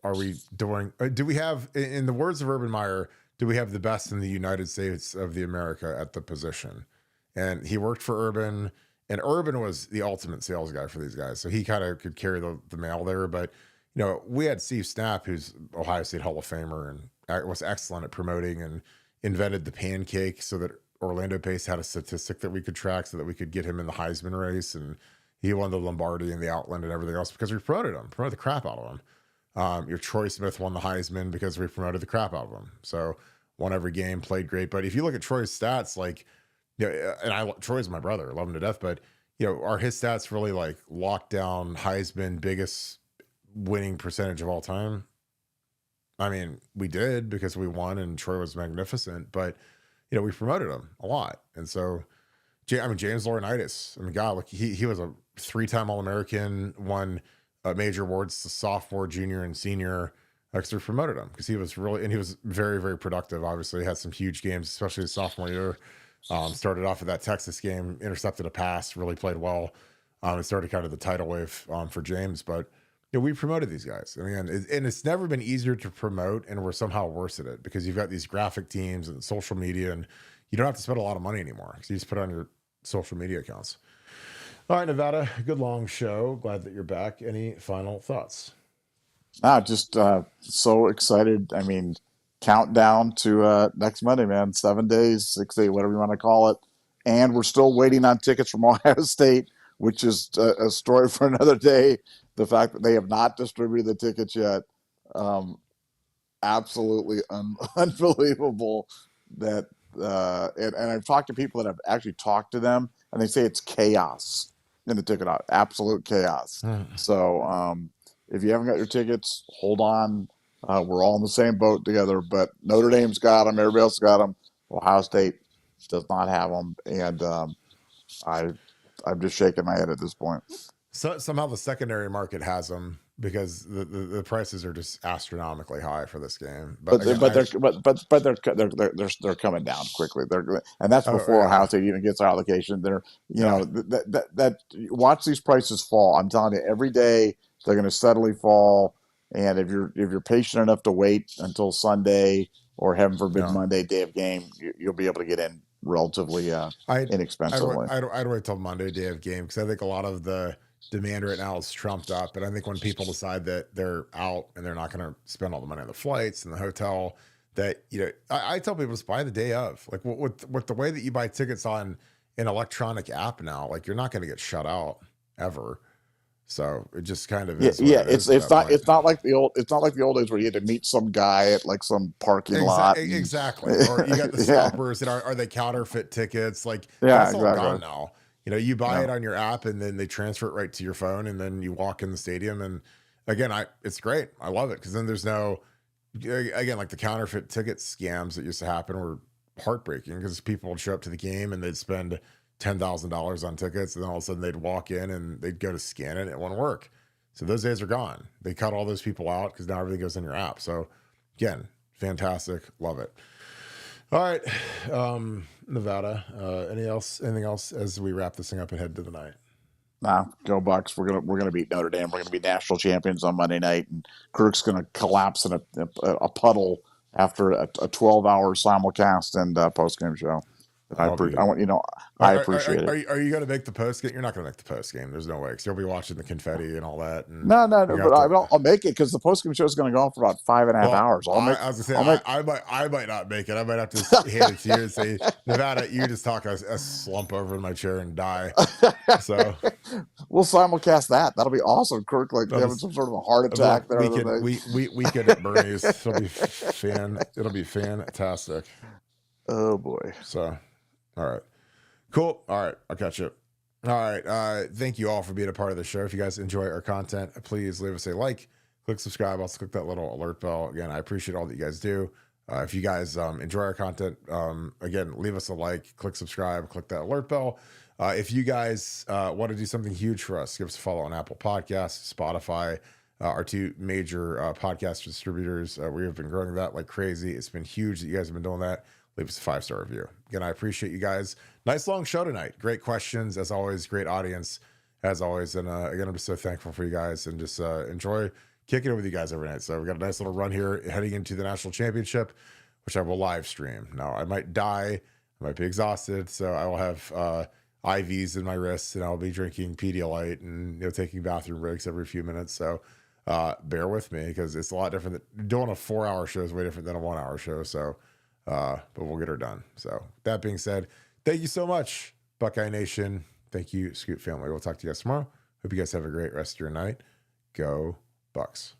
are we doing? Do we have, in the words of Urban Meyer, do we have the best in the United States of the America at the position? And he worked for Urban. And Urban was the ultimate sales guy for these guys. So he kind of could carry the mail there. But, we had Steve Snap, who's Ohio State Hall of Famer and was excellent at promoting and invented the pancake so that Orlando Pace had a statistic that we could track so that we could get him in the Heisman race. And he won the Lombardi and the Outland and everything else because we promoted the crap out of him. Your Troy Smith won the Heisman because we promoted the crap out of him. So won every game, played great. But if you look at Troy's stats, like, and Troy's my brother, I love him to death, but are his stats really like lockdown Heisman biggest winning percentage of all time? I mean, we did because we won and Troy was magnificent, but we promoted him a lot. And so, James Laurinaitis, God, look, he was a 3-time All-American, won major awards, sophomore, junior, and senior. Because we promoted him because he was very, very productive. Obviously, he had some huge games, especially his sophomore year. Started off with that Texas game, intercepted a pass, really played well. It started kind of the tidal wave for James, but we promoted these guys. And it's never been easier to promote, and we're somehow worse at it because you've got these graphic teams and social media, and you don't have to spend a lot of money anymore because you just put it on your social media accounts. All right, Nevada, good long show. Glad that you're back. Any final thoughts? Just so excited. I mean, countdown to next Monday, man. 7 days, 6 days, whatever you want to call it. And we're still waiting on tickets from Ohio State, which is a story for another day. The fact that they have not distributed the tickets yet, absolutely unbelievable. That and I've talked to people that have actually talked to them, and they say it's chaos in the ticket out, absolute chaos. So if you haven't got your tickets, hold on. We're all in the same boat together, but Notre Dame's got them. Everybody else got them. Ohio State does not have them, and I'm just shaking my head at this point. So somehow the secondary market has them because the prices are just astronomically high for this game. But they're coming down quickly. And that's before Ohio State even gets our allocation. They're that watch these prices fall. I'm telling you, every day they're going to steadily fall. And if you're patient enough to wait until Sunday or heaven forbid Monday, day of game, you'll be able to get in relatively inexpensively. I'd wait till Monday, day of game, because I think a lot of the demand right now is trumped up. And I think when people decide that they're out and they're not going to spend all the money on the flights and the hotel, that I tell people just buy the day of. Like with the way that you buy tickets on an electronic app now, like you're not going to get shut out ever. So it just kind of is. It's not like the old days where you had to meet some guy at like some parking lot. Exactly. Or you got the scalpers that are they counterfeit tickets? Like that's all gone now. You buy it on your app and then they transfer it right to your phone and then you walk in the stadium. And again, it's great. I love it because then there's no, again, like the counterfeit ticket scams that used to happen were heartbreaking because people would show up to the game and they'd spend $10,000 on tickets, and then all of a sudden they'd walk in and they'd go to scan it and it wouldn't work. So those days are gone. They cut all those people out because now everything goes in your app. So again, fantastic. Love it. All right. Nevada, anything else as we wrap this thing up and head to the night? Nah, go Bucks. We're gonna beat Notre Dame. We're gonna be national champions on Monday night, and Kirk's gonna collapse in a puddle after a 12-hour simulcast and post game show. I appreciate it. Are you going to make the post game? You're not going to make the post game. There's no way because you'll be watching the confetti and all that. And no. But I'll make it because the post game show is going to go on for about 5.5 hours. I was going to say I might not make it. I might have to hand it to you and say, Nevada, you just talk a slump over in my chair and die. So we'll simulcast that. That'll be awesome. Kirk having some sort of a heart attack. Weekend at Bernie's. It'll be fantastic. Oh boy. So. All right. Cool. All right. I'll catch you. All right. Thank you all for being a part of the show. If you guys enjoy our content, please leave us a like, click subscribe. Also click that little alert bell. Again, I appreciate all that you guys do. If you guys enjoy our content, again, leave us a like, click subscribe, click that alert bell. If you guys want to do something huge for us, give us a follow on Apple Podcasts, Spotify, our two major podcast distributors. We have been growing that like crazy. It's been huge that you guys have been doing that. Leave us a 5-star review. Again, I appreciate you guys. Nice long show tonight. Great questions, as always. Great audience, as always. And again, I'm just so thankful for you guys and just enjoy kicking it with you guys every night. So we got a nice little run here heading into the national championship, which I will live stream. Now, I might die. I might be exhausted. So I will have IVs in my wrists, and I'll be drinking Pedialyte and taking bathroom breaks every few minutes. So bear with me, because it's a lot different. Doing a 4-hour show is way different than a 1-hour show. So but we'll get her done. So that being said, thank you so much, Buckeye Nation. Thank you, Scoop family. We'll talk to you guys tomorrow. Hope you guys have a great rest of your night. Go Bucks.